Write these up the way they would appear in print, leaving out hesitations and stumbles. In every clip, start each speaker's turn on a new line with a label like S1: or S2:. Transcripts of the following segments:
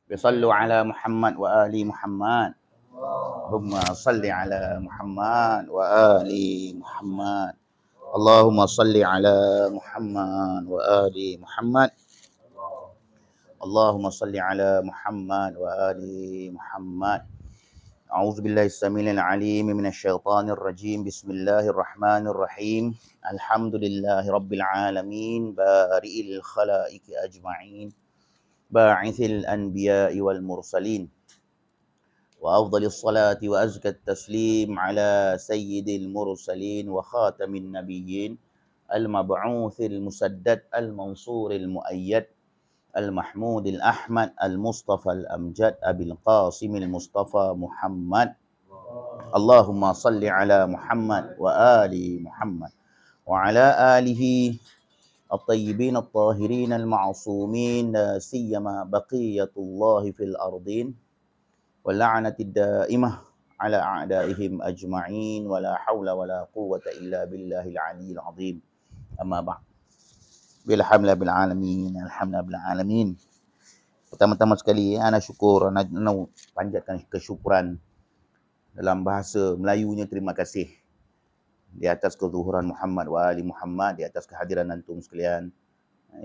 S1: Bisallu ala Muhammad wa ali Muhammad. Allahumma salli ala Muhammad wa ali Muhammad. Allahumma salli ala Muhammad wa ali Muhammad. Allahumma salli ala Muhammad wa ali Muhammad. أعوذ بالله السميع العليم من الشيطان الرجيم. بسم الله الرحمن الرحيم. الحمد لله رب العالمين بارئ الخلائق أجمعين باعث الأنبياء والمرسلين وأفضل الصلاة وأزكى التسليم على سيد المرسلين وخاتم النبيين المبعوث المسدد المنصور المؤيد المحمود الأحمد المصطفى الأمجد أبي القاسم المصطفى محمد. اللهم صل على محمد وآل محمد وعلى آله الطيبين الطاهرين المعصومين، لا سيما بقية الله في الأرضين واللعنة الدائمة على أعدائهم أجمعين ولا حول ولا قوة إلا بالله العلي العظيم. أما بعد. Bilhamdulillah bil alamin, alhamdulillah bil alamin. Pertama-tama sekali ana syukur, ana panjatkan kesyukuran dalam bahasa Melayunya terima kasih di atas kezuhuran Muhammad wa ali Muhammad, di atas kehadiran antum sekalian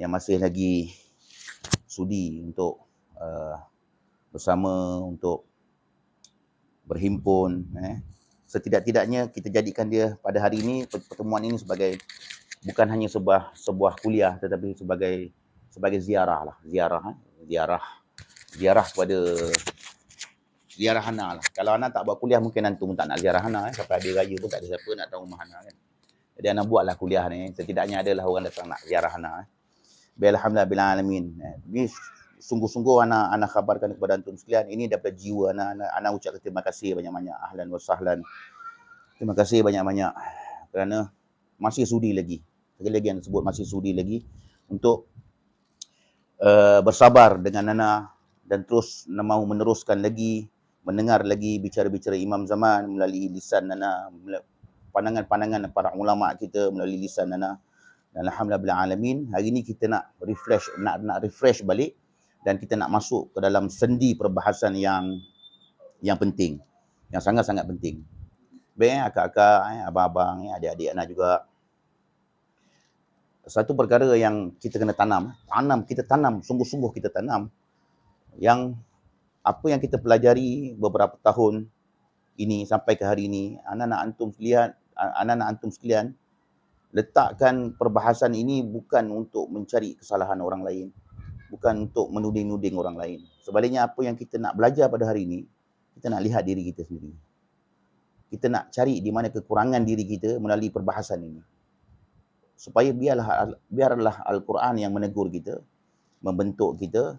S1: yang masih lagi sudi untuk bersama, untuk berhimpun. Setidak-tidaknya kita jadikan dia pada hari ini, pertemuan ini sebagai bukan hanya sebuah kuliah, tetapi sebagai ziarah lah, ziarah kepada ziarah Hana lah. Kalau Hana tak buat kuliah, mungkin antum tak nak ziarah Hana. Sampai hari raya pun tak ada siapa nak tahu rumah Hana kan. Jadi Hana buatlah kuliah ni, setidaknya adalah orang datang nak ziarah Hana. Alhamdulillah bil alamin. Ini sungguh-sungguh Hana khabarkan kepada antum sekalian, ini daripada jiwa Hana ucapkan terima kasih banyak-banyak, ahlan wa sahlan. Terima kasih banyak-banyak kerana masih sudi lagi. Sekali lagi yang sebut masih sudi lagi untuk bersabar dengan Nana dan terus mahu meneruskan lagi, mendengar lagi bicara-bicara Imam Zaman melalui lisan Nana, pandangan-pandangan para ulama kita melalui lisan Nana. Dan alhamdulillah bil alamin, hari ini kita nak refresh balik dan kita nak masuk ke dalam sendi perbahasan yang penting, yang sangat-sangat penting. Baik akak-akak, abang-abang, adik-adik Ana juga. Satu perkara yang kita kena tanam, sungguh-sungguh kita tanam, yang apa yang kita pelajari beberapa tahun ini sampai ke hari ini, anak-anak antum sekalian letakkan perbahasan ini bukan untuk mencari kesalahan orang lain, bukan untuk menuding-nuding orang lain. Sebaliknya apa yang kita nak belajar pada hari ini, kita nak lihat diri kita sendiri. Kita nak cari di mana kekurangan diri kita melalui perbahasan ini. Supaya biarlah Al-Quran yang menegur kita, membentuk kita,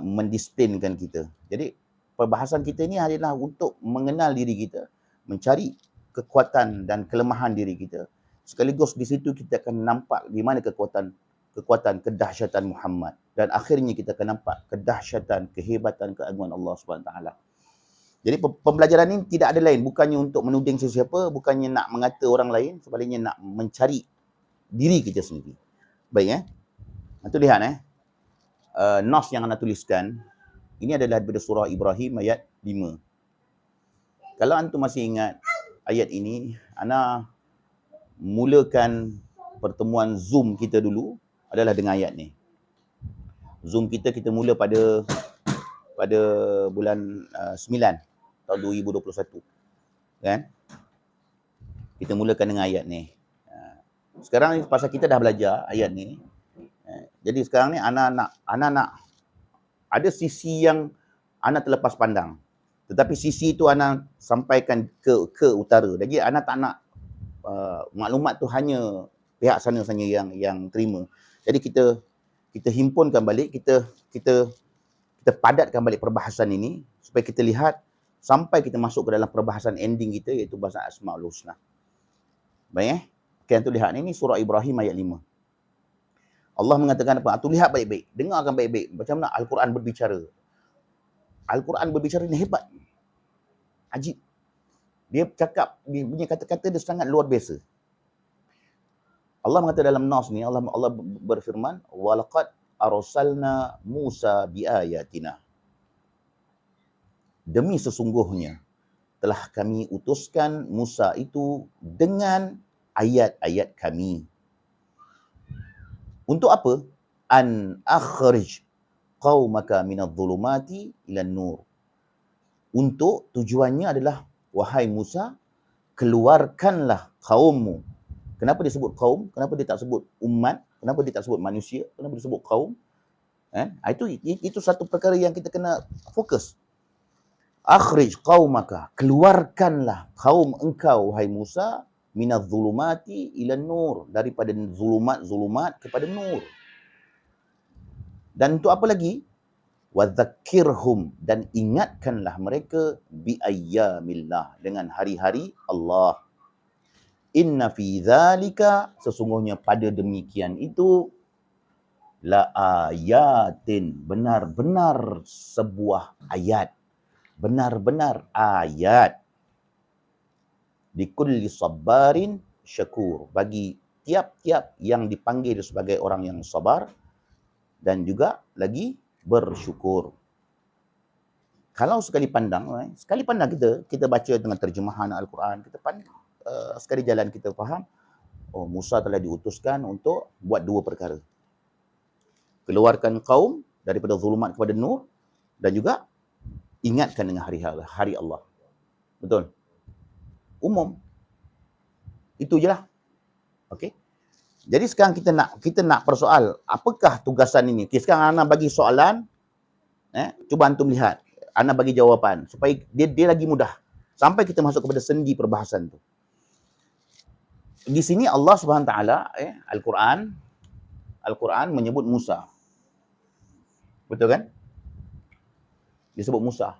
S1: mendisiplinkan kita. Jadi perbahasan kita ini adalah untuk mengenal diri kita, mencari kekuatan dan kelemahan diri kita. Sekaligus di situ kita akan nampak di mana kekuatan kedahsyatan Muhammad, dan akhirnya kita akan nampak kedahsyatan, kehebatan, keagungan Allah SWT. Jadi pembelajaran ini tidak ada lain, bukannya untuk menuding sesiapa, bukannya nak mengata orang lain, sebaliknya nak mencari diri kita sendiri. Baik Nanti lihat nas yang anda tuliskan, ini adalah daripada surah Ibrahim ayat 5. Kalau antum masih ingat ayat ini, ana mulakan pertemuan Zoom kita dulu adalah dengan ayat ni. Zoom kita mula pada bulan 9 tahun 2021. Kan? Kita mulakan dengan ayat ni. Sekarang ni pasal kita dah belajar ayat ni. Jadi sekarang ni ana nak ada sisi yang ana terlepas pandang. Tetapi sisi itu ana sampaikan ke utara. Jadi ana tak nak maklumat tu hanya pihak sana saja yang terima. Jadi kita himpunkan balik, kita padatkan balik perbahasan ini supaya kita lihat sampai kita masuk ke dalam perbahasan ending kita, iaitu bahasa Asmaul Husna. Baik Okey, antum lihat ini surah Ibrahim ayat 5. Allah mengatakan apa? Antum lihat baik-baik, dengarkan baik-baik macam mana Al-Quran berbicara. Al-Quran berbicara ni hebat. Ajib. Dia cakap, dia punya kata-kata dia sangat luar biasa. Allah mengatakan dalam nas ni, Allah berfirman, walaqad arsalna Musa biayatina. Demi sesungguhnya telah kami utuskan Musa itu dengan ayat-ayat kami. Untuk apa? An akhrij qaumaka minadh-dhulumati ilan nur. Untuk tujuannya adalah, wahai Musa, keluarkanlah kaummu. Kenapa dia sebut kaum? Kenapa dia tak sebut umat? Kenapa dia tak sebut manusia? Kenapa dia sebut kaum? Itu satu perkara yang kita kena fokus. Akhrij qaumaka, keluarkanlah kaum engkau, wahai Musa, minadh-dhulumati ilan nur, daripada zulumat kepada nur. Dan untuk apa lagi? Wadzakkirhum, dan ingatkanlah mereka biayyamillah, dengan hari-hari Allah. Inna fi dzalika, sesungguhnya pada demikian itu, la ayatin, benar-benar sebuah ayat. Benar-benar ayat. Likulli sabarin syakur, bagi tiap-tiap yang dipanggil sebagai orang yang sabar dan juga lagi bersyukur. Kalau sekali pandang kita baca dengan terjemahan Al-Quran, kita sekali jalan kita faham, Musa telah diutuskan untuk buat dua perkara. Keluarkan kaum daripada zulumat kepada nur, dan juga ingatkan dengan hari Allah. Betul? Umum. Itu je lah. Okey. Jadi sekarang kita nak persoal, apakah tugasan ini? Okay, sekarang Ana bagi soalan, cuba antum lihat. Ana bagi jawapan supaya dia lagi mudah. Sampai kita masuk kepada sendi perbahasan tu. Di sini Allah Subhanahu Wa Taala, Al-Quran menyebut Musa. Betul kan? Disebut Musa.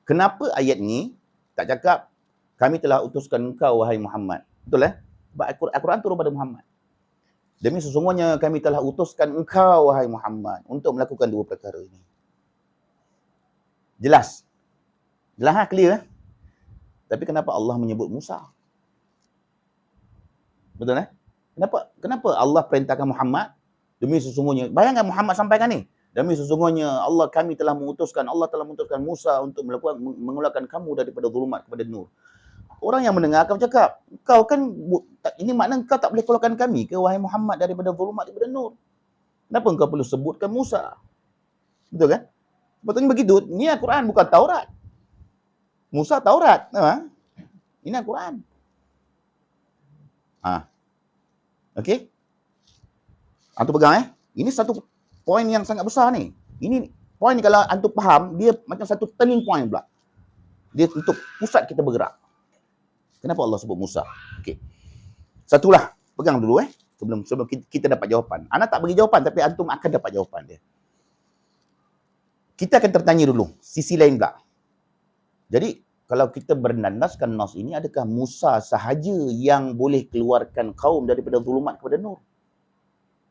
S1: Kenapa ayat ni tak cakap kami telah utuskan engkau wahai Muhammad? Betul Sebab Al-Quran turun pada Muhammad. Demi sesungguhnya kami telah utuskan engkau wahai Muhammad untuk melakukan dua perkara ini. Jelas? Jelas clear? Tapi kenapa Allah menyebut Musa? Betul Kenapa Allah perintahkan Muhammad? Demi sesungguhnya, bayangkan Muhammad sampaikan ni. Demi sesungguhnya kami telah mengutuskan Musa untuk mengeluarkan kamu daripada zulumat kepada nur. Orang yang mendengar akan cakap, kau kan, ini makna kau tak boleh keluarkan kami ke wahai Muhammad daripada zulumat kepada nur. Kenapa kau perlu sebutkan Musa? Betul kan? Betulnya begitu. Ini Al-Quran, bukan Taurat. Musa Taurat. Ini Al-Quran. Okey? Antum pegang Ini satu poin yang sangat besar ni. Ini poin ni kalau antum faham, dia macam satu turning point pula. Dia untuk pusat kita bergerak. Kenapa Allah sebut Musa? Okey. Satulah, pegang dulu sebelum kita dapat jawapan. Ana tak bagi jawapan tapi antum akan dapat jawapan dia. Kita akan tertanya dulu sisi lain pula. Jadi kalau kita bernandaskan nas ini, adakah Musa sahaja yang boleh keluarkan kaum daripada zulumat kepada nur?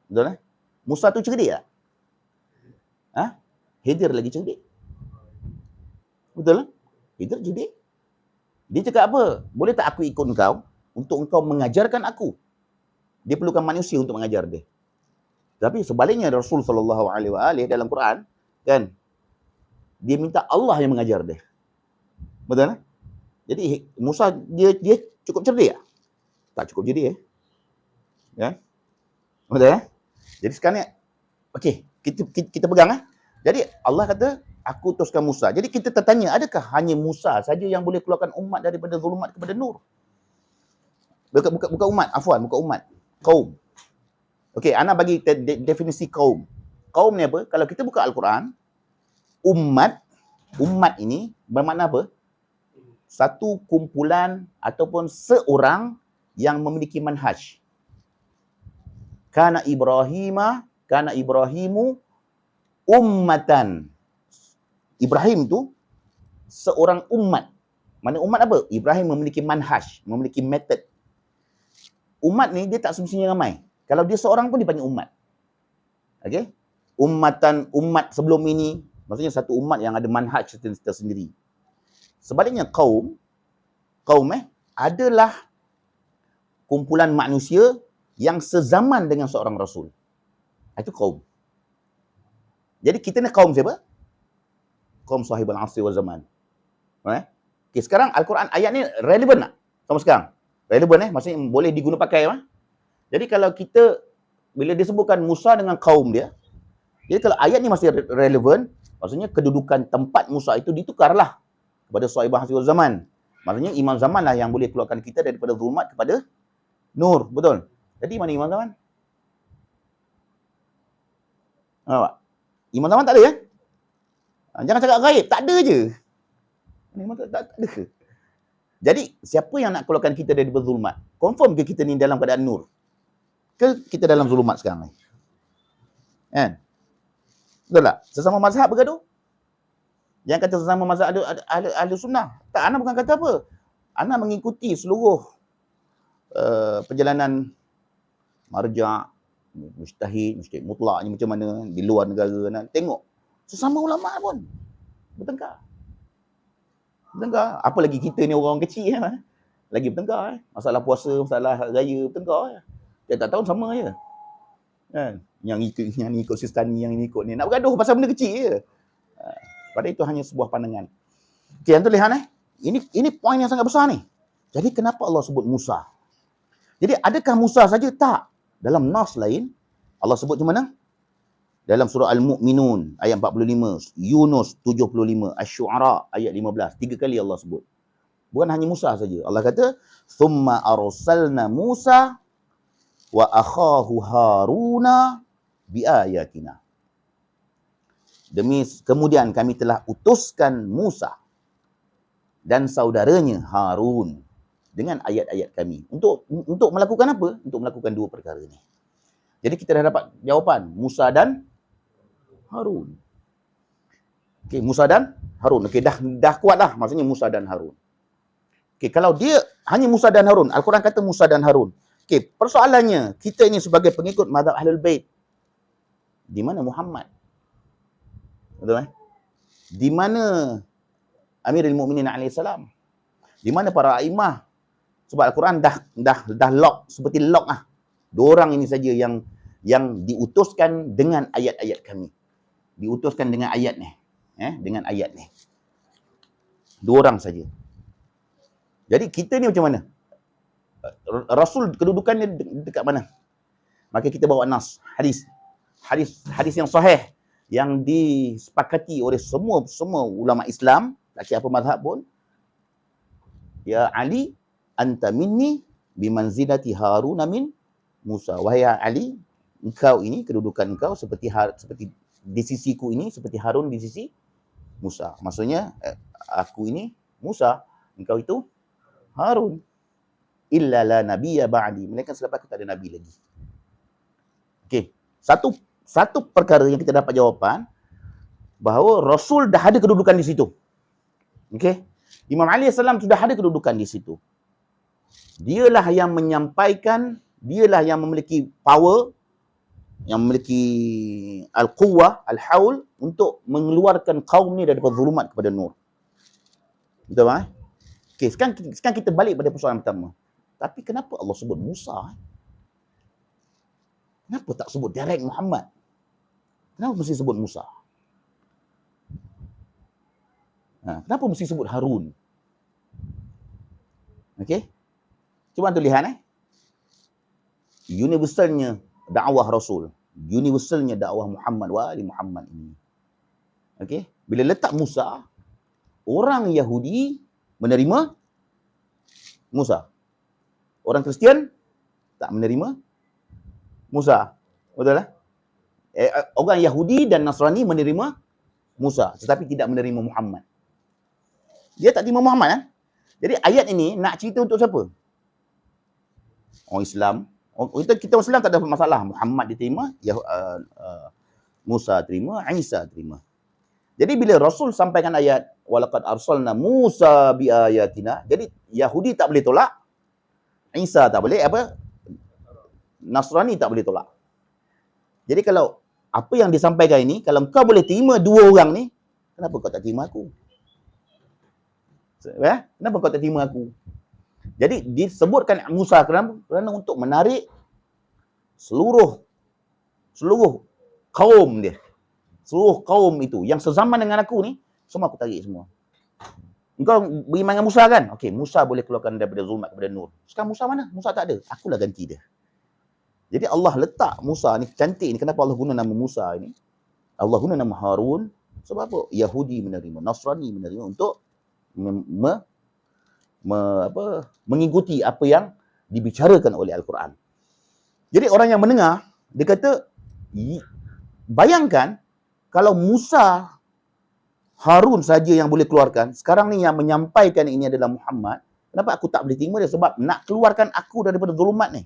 S1: Betul Musa tu cerdik tak? Khidir lagi cerdik. Betul Khidir cerdik. Dia cakap apa? Boleh tak aku ikut engkau untuk engkau mengajarkan aku? Dia perlukan manusia untuk mengajar dia. Tapi sebaliknya Rasul sallallahu alaihi wasallam dalam Quran kan, dia minta Allah yang mengajar dia. Betul Jadi Musa dia cukup cerdik tak? Tak cukup cerdik ya. Betul Jadi sekarang ni okey, kita pegang Jadi Allah kata aku utuskan Musa. Jadi kita tertanya, adakah hanya Musa saja yang boleh keluarkan umat daripada zulumat kepada nur? Bukan umat, bukan umat. Kaum. Okey, ana bagi definisi kaum. Kaum ni apa? Kalau kita buka Al-Quran, umat ini bermakna apa? Satu kumpulan ataupun seorang yang memiliki manhaj. Kana Ibrahimu ummatan. Ibrahim tu seorang umat. Mana umat apa? Ibrahim memiliki manhaj, memiliki method. Umat ni dia tak semestinya ramai. Kalau dia seorang pun dipanggil umat. Okey? Umat sebelum ini, maksudnya satu umat yang ada manhaj tersendiri. Sebaliknya kaum adalah kumpulan manusia yang sezaman dengan seorang rasul. Itu kaum. Jadi kita ni kaum siapa? Kaum sahibul asri wal zaman. Okay, sekarang Al-Quran ayat ni relevan tak? Sama sekarang? Relevan maksudnya boleh diguna pakai. Jadi kalau kita, bila disebutkan Musa dengan kaum dia, jadi kalau ayat ni masih relevan, maksudnya kedudukan tempat Musa itu ditukarlah kepada sahibul asri wal zaman. Maksudnya imam zaman lah yang boleh keluarkan kita daripada zulumat kepada nur. Betul? Jadi mana imam zaman? Nampak? Imam zaman tak ada ya? Jangan cakap gaib. Tak ada je. Imam tak ada. Jadi siapa yang nak keluarkan kita daripada zulumat? Confirm ke kita ni dalam keadaan nur? Ke kita dalam zulumat sekarang ni? Kan? Betul tak? Sesama mazhab bergaduh? Yang kata sesama mazhab ahli sunnah. Tak, ana bukan kata apa. Ana mengikuti seluruh perjalanan marja', mujtahid mutlak ni macam mana di luar negara. Nak tengok sesama ulama pun bertengkar. Apa lagi kita ni orang kecil lagi bertengkar. Masalah puasa, masalah raya bertengkar. Tiap tahun sama je. Kan? Yang ikut Sistani, yang ini ikut ni. Nak bergaduh pasal benda kecil je. Pada itu hanya sebuah pandangan. Okey, yang tu lihat ini poin yang sangat besar ni. Jadi kenapa Allah sebut Musa? Jadi adakah Musa saja? Tak. Dalam nas lain Allah sebut macam mana? Dalam surah Al-Mu'minun ayat 45, Yunus 75, Asy-Syu'ara ayat 15. 3 kali Allah sebut. Bukan hanya Musa saja. Allah kata, "Tsumma arsalna Musa wa akhahu Haruna biayatina." Kemudian kami telah utuskan Musa dan saudaranya Harun dengan ayat-ayat kami. Untuk melakukan apa? Untuk melakukan dua perkara ini. Jadi kita dah dapat jawapan. Musa dan Harun. Okey, Musa dan Harun. Okey, dah kuat dah. Maksudnya Musa dan Harun. Okey, kalau dia hanya Musa dan Harun, Al-Quran kata Musa dan Harun. Okey, persoalannya, kita ini sebagai pengikut mazhab Ahlul Bait, di mana Muhammad? Betul Di mana Amirul Mukminin alaihi salam? Di mana para a'immah? Sebab Al-Quran dah lock, seperti lock lah. Dua orang ini saja yang diutuskan dengan ayat-ayat kami. Diutuskan dengan ayat ni. Dengan ayat ni. Dua orang saja. Jadi kita ni macam mana? Rasul kedudukannya dekat mana? Maka kita bawa nas, hadis yang sahih, yang disepakati oleh semua ulama Islam, tak kira apa mazhab pun. Ya Ali, anta minni bimanzilati Harun min Musa. Wahai Ali, engkau ini, kedudukan engkau seperti di sisiku ini, seperti Harun di sisi Musa. Maksudnya, aku ini Musa, engkau itu Harun. Illa la nabiyya ba'di. Melainkan selepas aku tak ada nabi lagi. Okey, satu perkara yang kita dapat jawapan, bahawa Rasul dah ada kedudukan di situ. Okey, Imam Ali AS sudah ada kedudukan di situ. Dialah yang menyampaikan, dialah yang memiliki power, yang memiliki al-quwwah, al-haul, untuk mengeluarkan kaum ni daripada zulumat kepada nur. Betul tak? Okey, sekarang kita balik pada persoalan pertama. Tapi kenapa Allah sebut Musa? Kenapa tak sebut direct Muhammad? Kenapa mesti sebut Musa? Kenapa mesti sebut Harun? Okey? Cuba tu lihat universalnya dakwah Rasul, universalnya dakwah Muhammad wa ali Muhammad ini. Okey? Bila letak Musa, orang Yahudi menerima Musa. Orang Kristian tak menerima Musa. Betul tak? Orang Yahudi dan Nasrani menerima Musa, tetapi tidak menerima Muhammad. Dia tak terima Muhammad. Jadi ayat ini nak cerita untuk siapa? Orang Islam. Kita orang Islam tak ada masalah. Muhammad diterima, Musa terima, Isa terima. Jadi bila Rasul sampaikan ayat walaqad arsalna Musa biayatina, jadi Yahudi tak boleh tolak, Isa tak boleh, Nasrani tak boleh tolak. Jadi kalau apa yang disampaikan ini, kalau kau boleh terima dua orang ni, kenapa kau tak terima aku? Kenapa kau tak terima aku? Jadi disebutkan Musa kerana untuk menarik seluruh kaum dia. Seluruh kaum itu yang sezaman dengan aku ni, semua aku tarik semua. Engkau beriman dengan Musa kan? Okey, Musa boleh keluarkan daripada zulmat kepada nur. Sekarang Musa mana? Musa tak ada. Akulah ganti dia. Jadi Allah letak Musa ni cantik ni. Kenapa Allah guna nama Musa ini? Allah guna nama Harun sebab apa? Yahudi menerima, Nasrani menerima untuk mengikuti apa yang dibicarakan oleh Al-Quran. Jadi orang yang mendengar, dia kata, bayangkan kalau Musa, Harun saja yang boleh keluarkan, sekarang ni yang menyampaikan ini adalah Muhammad, kenapa aku tak boleh terima dia? Sebab nak keluarkan aku daripada zulumat ni.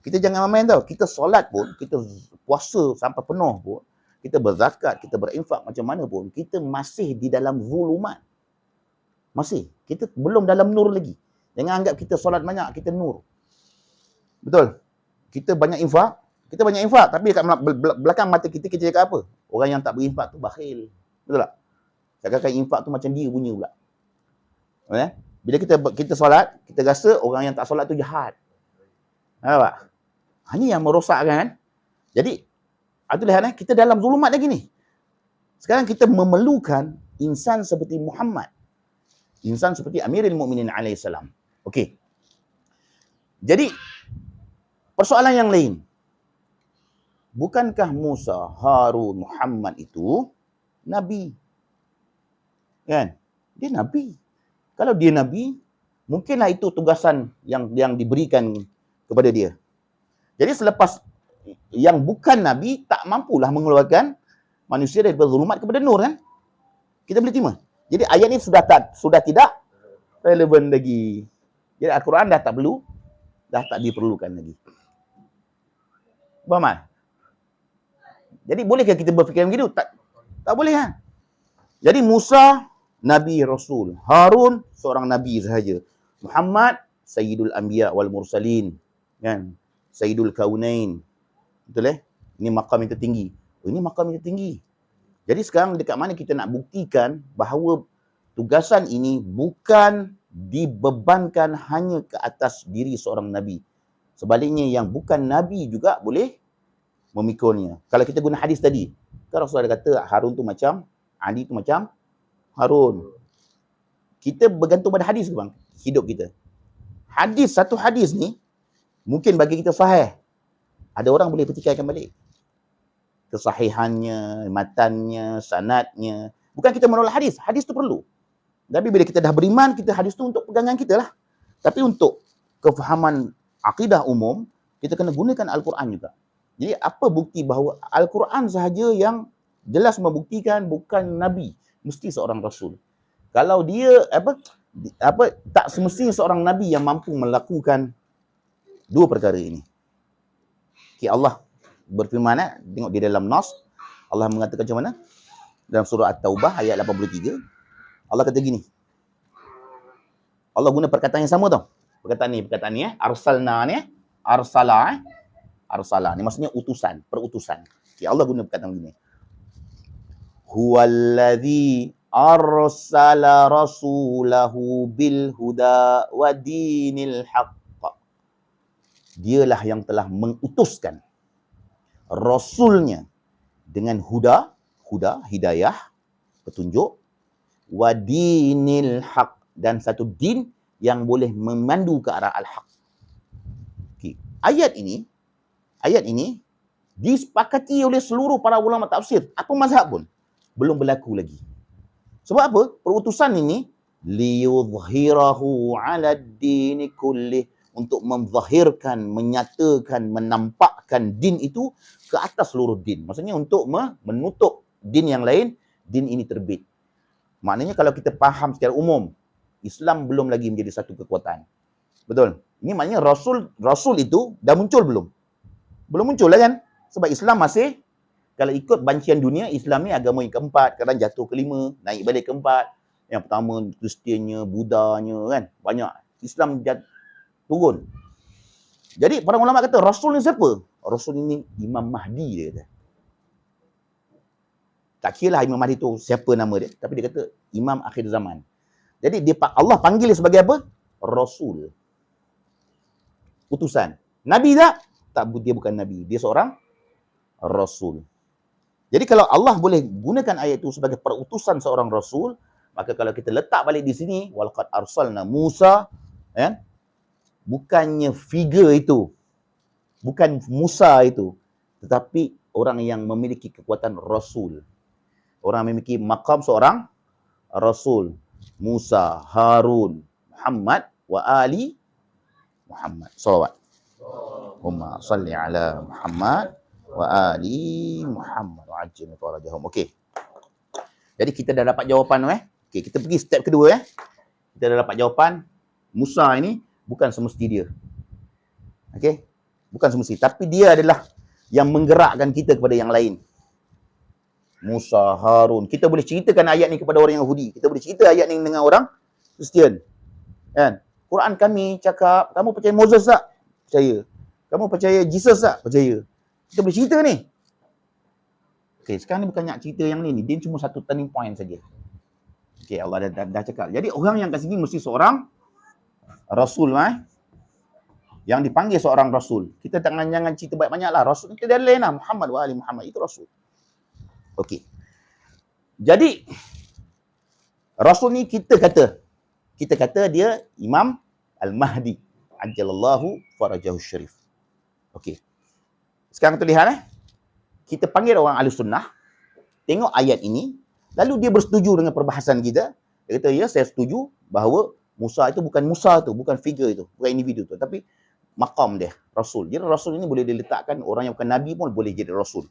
S1: Kita jangan main tau, kita solat pun, kita puasa sampai penuh pun, kita berzakat, kita berinfak macam mana pun, kita masih di dalam zulumat. Masih. Kita belum dalam nur lagi. Jangan anggap kita solat banyak, kita nur. Betul? Kita banyak infak, tapi dekat belakang mata kita cakap apa? Orang yang tak berinfak tu bakhil. Betul tak? Cakapkan infak tu macam dia punya pula. Bila kita solat, kita rasa orang yang tak solat tu jahat. Nampak? Ini yang merosakkan kan? Jadi, itu lihat kita dalam zulumat lagi ni. Sekarang kita memerlukan insan seperti Muhammad. Insan seperti Amirul Mukminin alaihissalam. Okey. Jadi, persoalan yang lain. Bukankah Musa, Harun, Muhammad itu Nabi? Kan? Dia Nabi. Kalau dia Nabi, mungkinlah itu tugasan yang diberikan kepada dia. Jadi selepas yang bukan Nabi, tak mampulah mengeluarkan manusia daripada zulumat kepada nur kan? Kita boleh terima. Jadi ayat ini sudah tidak relevan lagi. Jadi Al-Quran dah tak diperlukan lagi. Faham tak? Jadi bolehkah kita berfikir begitu? Tak boleh kan? Jadi Musa Nabi Rasul, Harun seorang Nabi sahaja, Muhammad Sayyidul Anbiya wal Mursalin, kan? Sayyidul Kaunain. Betul Ini makam yang tertinggi. Ini makam yang tertinggi. Jadi sekarang dekat mana kita nak buktikan bahawa tugasan ini bukan dibebankan hanya ke atas diri seorang Nabi. Sebaliknya yang bukan Nabi juga boleh memikulnya. Kalau kita guna hadis tadi, kan Rasulullah kata Harun tu macam, Ali tu macam Harun. Kita bergantung pada hadis ke bang? Hidup kita. Satu hadis ni, mungkin bagi kita sahih. Ada orang boleh pertikaikan balik. Kesahihannya, matannya, sanadnya. Bukan kita menolak hadis. Hadis tu perlu. Tapi bila kita dah beriman, kita hadis tu untuk pegangan kita lah. Tapi untuk kefahaman akidah umum, kita kena gunakan Al-Quran juga. Jadi apa bukti bahawa Al-Quran sahaja yang jelas membuktikan bukan Nabi, mesti seorang Rasul. Kalau dia tak semestinya seorang Nabi yang mampu melakukan dua perkara ini. Okay, Allah berfirman, tengok di dalam Nas, Allah mengatakan macam mana? Dalam surah At-Taubah ayat 83, Allah kata gini. Allah guna perkataan yang sama tau. Perkataan ni arsalna ni, arsala ni maksudnya utusan, perutusan. Okay, Allah guna perkataan gini. Huwallazi arsala rasulahu bil huda wa dinil haqq. Dialah yang telah mengutuskan rasulnya dengan huda, hidayah, petunjuk, wa dinil haq, dan satu din yang boleh memandu ke arah al-haq. Okay. Ayat ini disepakati oleh seluruh para ulama tafsir, apa mazhab pun, belum berlaku lagi. Sebab apa? Perutusan ini liyudhhirahu 'ala ad-din kullih, untuk menzahirkan, menyatakan, menampakkan din itu ke atas seluruh din. Maksudnya untuk menutup din yang lain, din ini terbit. Maknanya kalau kita faham secara umum, Islam belum lagi menjadi satu kekuatan. Betul? Ini maknanya Rasul itu dah muncul belum? Belum muncul lah kan? Sebab Islam masih, kalau ikut bancian dunia, Islam ni agama yang keempat, kadang jatuh kelima, naik balik keempat. Yang pertama Kristiannya, Budanya kan, banyak. Islam turun. Jadi para ulama kata, Rasul ni siapa? Rasul ini Imam Mahdi, dia kata. Tak kira lah Imam Mahdi tu siapa nama dia, tapi dia kata Imam akhir zaman. Jadi Allah panggil dia sebagai apa? Rasul. Utusan. Nabi tak? Tak, dia bukan Nabi. Dia seorang Rasul. Jadi kalau Allah boleh gunakan ayat itu sebagai perutusan seorang rasul, maka kalau kita letak balik di sini, walaqad arsalna Musa, ya, bukannya figure itu, bukan Musa itu, tetapi orang yang memiliki kekuatan rasul. Orang yang memiliki maqam seorang rasul. Musa, Harun, Muhammad wa ali Muhammad. Salawat. Allahumma salli ala Muhammad wa ali Muhammad wa ajil farajahum. Okey. Jadi kita dah dapat jawapan Okey, kita pergi step kedua Kita dah dapat jawapan Musa ini bukan semesti dia. Okey? Bukan semesti, tapi dia adalah yang menggerakkan kita kepada yang lain. Musa, Harun. Kita boleh ceritakan ayat ni kepada orang Yahudi. Kita boleh cerita ayat ni dengan orang Kristian. Kan? Quran kami cakap, kamu percaya Moses tak? Percaya. Kamu percaya Jesus tak? Percaya. Kita boleh cerita ni. Okey, sekarang ni bukan nak cerita yang ni. Dia cuma satu turning point saja. Okey, Allah dah cakap. Jadi orang yang kat sini mesti seorang rasul yang dipanggil seorang rasul. Kita jangan cerita banyak-banyak lah. Rasul kita dah lain lah. Muhammad wa ali Muhammad. Itu rasul. Okey. Jadi, rasul ni kita kata dia Imam Al-Mahdi. Ajjalallahu farajahu syarif. Okey. Sekarang kita lihat kita panggil orang ahli sunnah, tengok ayat ini, lalu dia bersetuju dengan perbahasan kita. Dia kata, ya saya setuju bahawa Musa itu bukan Musa tu, bukan figure itu, bukan individu tu, tapi maqam dia, rasul. Jadi rasul ini boleh diletakkan, orang yang bukan nabi pun boleh jadi rasul.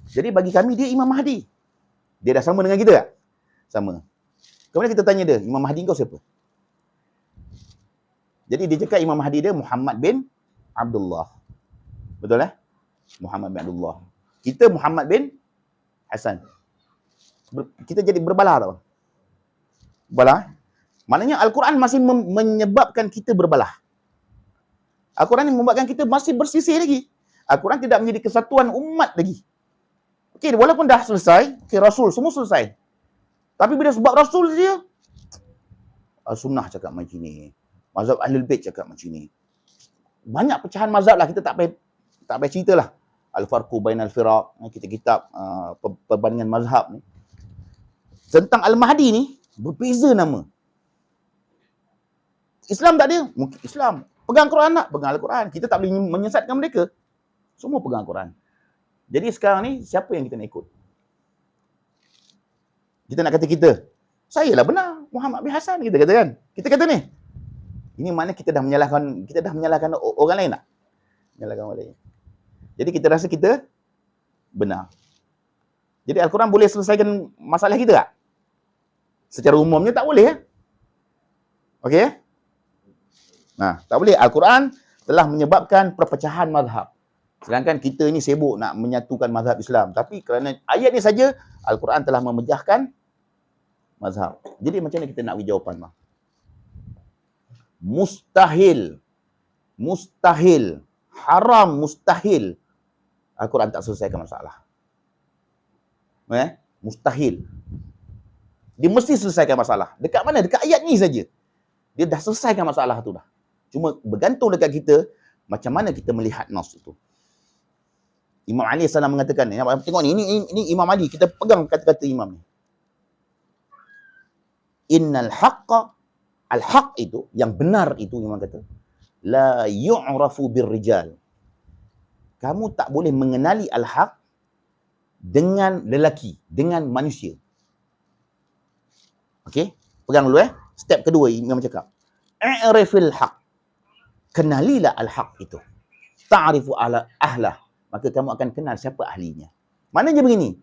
S1: Jadi bagi kami dia Imam Mahdi. Dia dah sama dengan kita tak? Sama. Kemudian kita tanya dia, Imam Mahdi kau siapa? Jadi dia cakap Imam Mahdi dia Muhammad bin Abdullah. Betul Muhammad bin Abdullah. Kita Muhammad bin Hasan. Kita jadi berbalah tau. Berbalah. Maknanya Al-Quran masih menyebabkan kita berbalah. Al-Quran yang membuatkan kita masih bersisih lagi. Al-Quran tidak menjadi kesatuan umat lagi. Okey, walaupun dah selesai, Rasul semua selesai. Tapi bila sebab Rasul dia, Sunnah cakap macam ni. Mazhab Ahlul Bait cakap macam ni. Banyak pecahan mazhab lah, kita tak payah cerita lah. Al-Farqu Bainal Firaq, kita kitab perbandingan mazhab ni. Tentang Al-Mahdi ni, berbeza nama. Islam tak ada? Mungkin Islam. Pegang Quran tak? Pegang Al-Quran. Kita tak boleh menyesatkan mereka. Semua pegang Quran. Jadi sekarang ni, siapa yang kita nak ikut? Kita nak kata saya lah benar, Muhammad bin Hasan, kita kata kan. Kita kata ni. Ini makna kita dah menyalahkan orang lain tak? Menyalahkan orang lain. Jadi kita rasa kita benar. Jadi Al-Quran boleh selesaikan masalah kita tak? Secara umumnya tak boleh Okey? Nah, tak boleh. Al-Quran telah menyebabkan perpecahan mazhab. Sedangkan kita ni sibuk nak menyatukan mazhab Islam. Tapi kerana ayat ni saja, Al-Quran telah memecahkan mazhab. Jadi macam mana kita nak bagi jawapan? Mustahil. Haram, mustahil. Al-Quran tak selesaikan masalah. Mustahil. Dia mesti selesaikan masalah. Dekat mana? Dekat ayat ni saja. Dia dah selesaikan masalah tu dah. Cuma bergantung dekat kita, macam mana kita melihat nas itu. Imam Ali SAW mengatakan, tengok ni, ini Imam Ali, kita pegang kata-kata Imam ni. Innal haqqa, al-haq itu, yang benar itu, Imam kata, la yu'rafu birrijal. Kamu tak boleh mengenali al-haq dengan lelaki, dengan manusia. Okey? Pegang dulu Step kedua, Imam cakap. I'rifil haq. Kenalilah al-haq itu. Ta'rifu ahlah. Maka kamu akan kenal siapa ahlinya. Maknanya begini.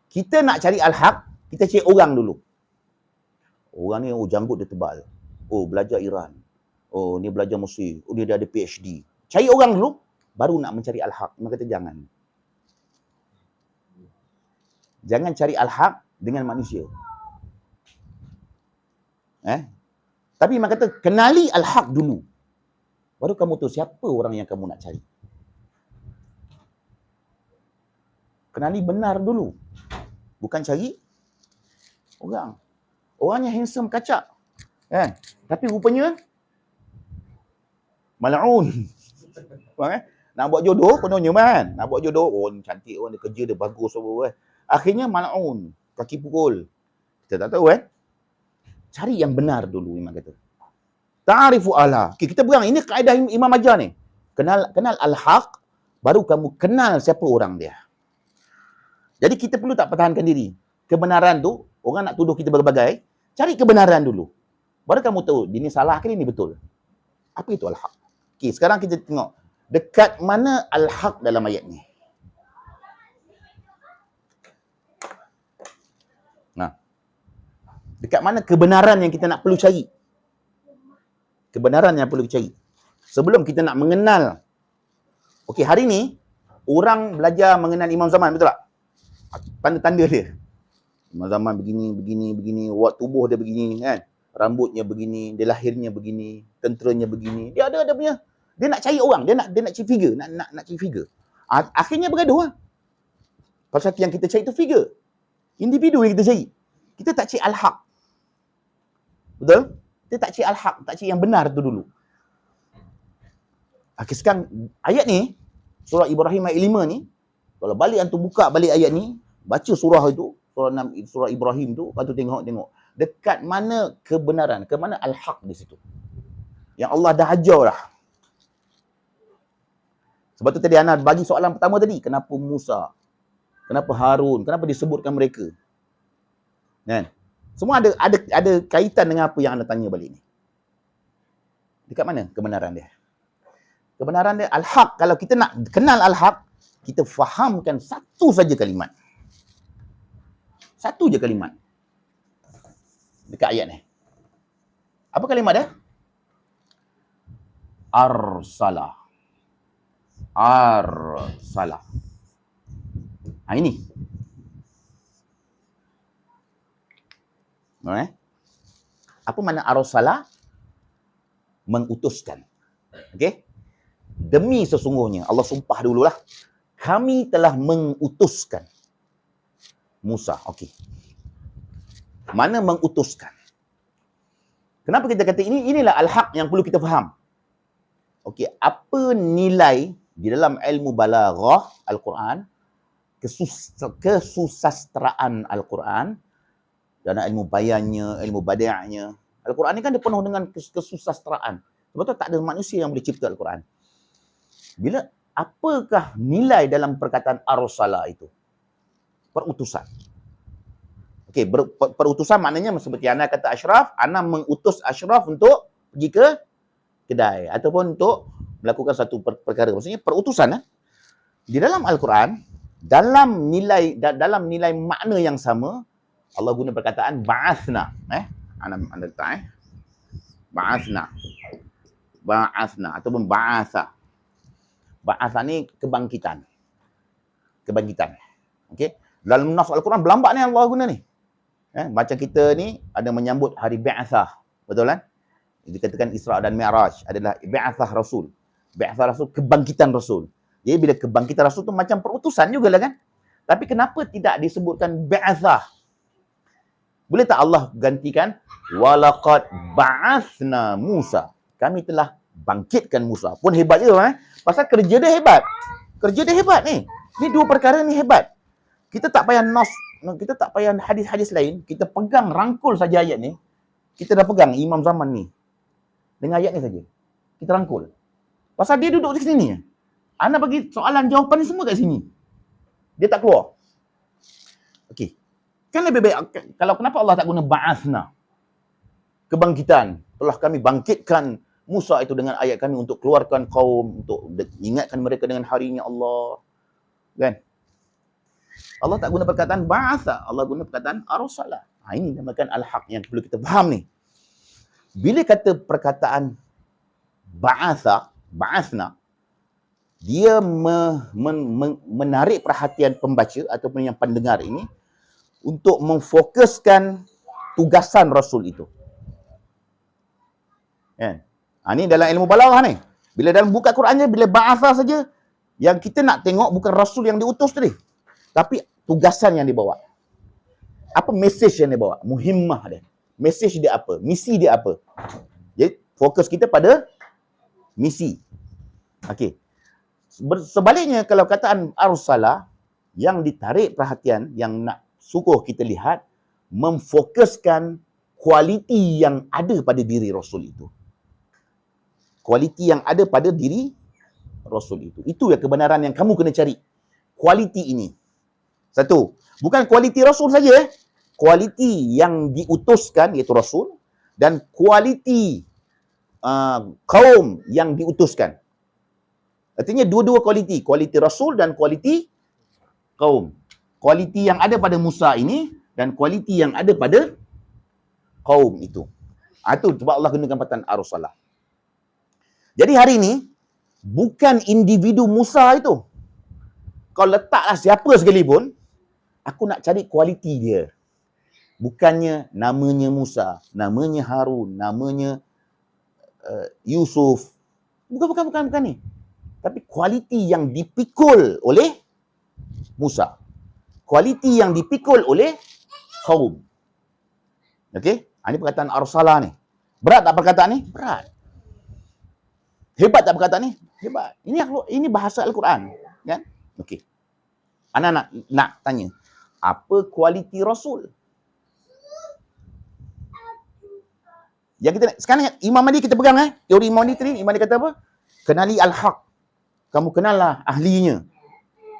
S1: Kita nak cari al-haq, kita cari orang dulu. Orang ni, janggut dia tebal. Belajar Iran. Ni belajar Mesir. Dia dah ada PhD. Cari orang dulu, baru nak mencari al-haq. Imam kata jangan. Jangan cari al-haq dengan manusia. Tapi Imam kata, kenali al-haq dulu. Baru kamu tahu siapa orang yang kamu nak cari. Kenali benar dulu. Bukan cari orang. Orangnya handsome kacak. Tapi rupanya mal'un. Nak buat jodoh, kononnya kan. Nak buat jodoh, oh ni cantik, oh dia kerja dia bagus, apa. Akhirnya mal'un, kaki pukul. Kita tak tahu kan. Cari yang benar dulu, Imam kata. Ta'arifu ala. Okay, kita pegang, ini kaedah Imam ajar ni. Kenal al-haq, baru kamu kenal siapa orang dia. Jadi kita perlu tak pertahankan diri. Kebenaran tu, orang nak tuduh kita berbagai, cari kebenaran dulu. Baru kamu tahu, ini salah ke ini betul. Apa itu al-haq? Okay, sekarang kita tengok. Dekat mana al-haq dalam ayat ni? Nah. Dekat mana kebenaran yang kita nak perlu cari? Kebenaran yang perlu cari. Sebelum kita nak mengenal. Okey, hari ni orang belajar mengenal Imam Zaman, betul tak? Tanda-tanda dia. Imam Zaman begini, wak tubuh dia begini kan. Rambutnya begini, dia lahirnya begini, tenteranya begini. Dia ada punya. Dia nak cari orang, dia nak cari figure, nak cari figure. Akhirnya bergaduh lah. Pasal yang kita cari tu figure. Individu yang kita cari. Kita tak cari al-haq. Betul? Kita tak cari al-haq, tak cari yang benar tu dulu. Okay, sekarang ayat ni, surah Ibrahim ayat 5 ni, kalau balik antum buka balik ayat ni, baca surah itu, surah Ibrahim tu, lepas tu tengok. Dekat mana kebenaran, ke mana al-haq di situ. Yang Allah dah ajar dah. Sebab tu tadi Ana bagi soalan pertama tadi, kenapa Musa? Kenapa Harun? Kenapa disebutkan mereka? Kan? Semua ada kaitan dengan apa yang Anda tanya balik ni. Dekat mana kebenaran dia? Kebenaran dia al-haq. Kalau kita nak kenal al-haq, kita fahamkan satu saja kalimat. Satu je kalimat. Dekat ayat ni. Apa kalimat dia? Arsala. Arsala. Ini. Apa makna arsala? Mengutuskan. Okey? Demi sesungguhnya, Allah sumpah dululah, kami telah mengutuskan Musa. Okey. Mana mengutuskan? Kenapa kita kata inilah al-haq yang perlu kita faham. Okey, apa nilai di dalam ilmu balaghah Al-Quran, kesusastraan Al-Quran, dan ilmu bayannya, ilmu badi'ahnya. Al-Quran ni kan dia penuh dengan kesusastraan. Sebab tu tak ada manusia yang boleh cipta Al-Quran. Apakah nilai dalam perkataan arsala itu? Perutusan. Okey, perutusan maknanya seperti Ana kata Ashraf, Ana mengutus Ashraf untuk pergi ke kedai ataupun untuk melakukan satu perkara. Maksudnya perutusan. Di dalam Al-Quran, dalam nilai makna yang sama, Allah guna perkataan ba'athna. Anda letak ba'athna. Ba'athna ataupun ba'atha. Ba'atha ni kebangkitan. Kebangkitan. Okey. Dalam nas Al-Quran berlambat ni Allah guna ni. Macam kita ni ada menyambut hari Bi'athah. Betul kan? Dikatakan Isra dan Mi'raj adalah Bi'athah Rasul. Bi'athah Rasul, kebangkitan Rasul. Jadi bila kebangkitan Rasul tu macam perutusan jugalah kan? Tapi kenapa tidak disebutkan Bi'athah? Boleh tak Allah gantikan walaqad ba'athna Musa? Kami telah bangkitkan Musa. Pun hebat je Pasal kerja dia hebat. Kerja dia hebat ni. Ni dua perkara ni hebat. Kita tak payah kita tak payah hadis-hadis lain, kita pegang rangkul saja ayat ni. Kita dah pegang Imam Zaman ni. Dengan ayat ni saja. Kita rangkul. Pasal dia duduk di sini. Ana bagi soalan jawapan ni semua kat sini. Dia tak keluar. Okey. Kan lebih baik, kalau kenapa Allah tak guna ba'athna? Kebangkitan. Telah kami bangkitkan Musa itu dengan ayat kami untuk keluarkan kaum, untuk ingatkan mereka dengan harinya Allah. Kan? Allah tak guna perkataan ba'atha. Allah guna perkataan arsala. Ini namakan al-haq yang perlu kita faham ni. Bila kata perkataan ba'atha, ba'athna, dia menarik perhatian pembaca ataupun yang pendengar ini untuk memfokuskan tugasan Rasul itu. Kan? Ini dalam ilmu balaghah ni. Bila dalam buka Qurannya, bila ba'atha saja, yang kita nak tengok bukan Rasul yang diutus tadi. Tapi tugasan yang dibawa. Apa message yang dibawa? Muhimmah dia. Message dia apa? Misi dia apa? Jadi, fokus kita pada misi. Okey. Sebaliknya, kalau kataan arsala, yang ditarik perhatian, yang nak suruh kita lihat, memfokuskan kualiti yang ada pada diri Rasul itu. Kualiti yang ada pada diri Rasul itu. Itu yang kebenaran yang kamu kena cari. Kualiti ini. Satu. Bukan kualiti Rasul saja. Kualiti yang diutuskan, iaitu Rasul. Dan kualiti kaum yang diutuskan. Artinya dua-dua kualiti. Kualiti Rasul dan kualiti kaum. Kualiti yang ada pada Musa ini dan kualiti yang ada pada kaum itu. Itu sebab Allah gunakan perkataan arsalah. Jadi hari ini, bukan individu Musa itu. Kau letaklah siapa sekalipun, aku nak cari kualiti dia. Bukannya namanya Musa, namanya Harun, namanya Yusuf. Bukan ni. Tapi kualiti yang dipikul oleh Musa. Kualiti yang dipikul oleh kaum. Okey? Ini perkataan arsalah ni. Berat tak perkataan ni? Berat. Hebat tak perkataan ni? Hebat. Ini bahasa Al-Quran, kan? Okey. Ana nak tanya, apa kualiti Rasul? Yang kita sekarang Imam Mahdi kita pegang teori Imam Mahdi tadi, Imam Mahdi kata apa? Kenali al-haq. Kamu kenallah ahlinya.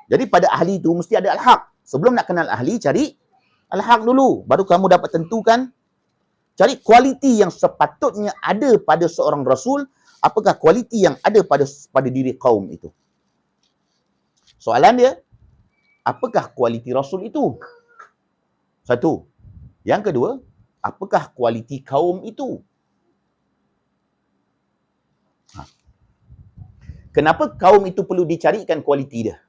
S1: Jadi pada ahli itu mesti ada al-haq. Sebelum nak kenal ahli, cari al-haq dulu. Baru kamu dapat tentukan, cari kualiti yang sepatutnya ada pada seorang Rasul. Apakah kualiti yang ada pada diri kaum itu? Soalan dia, apakah kualiti Rasul itu? Satu. Yang kedua, apakah kualiti kaum itu? Kenapa kaum itu perlu dicarikan kualiti dia?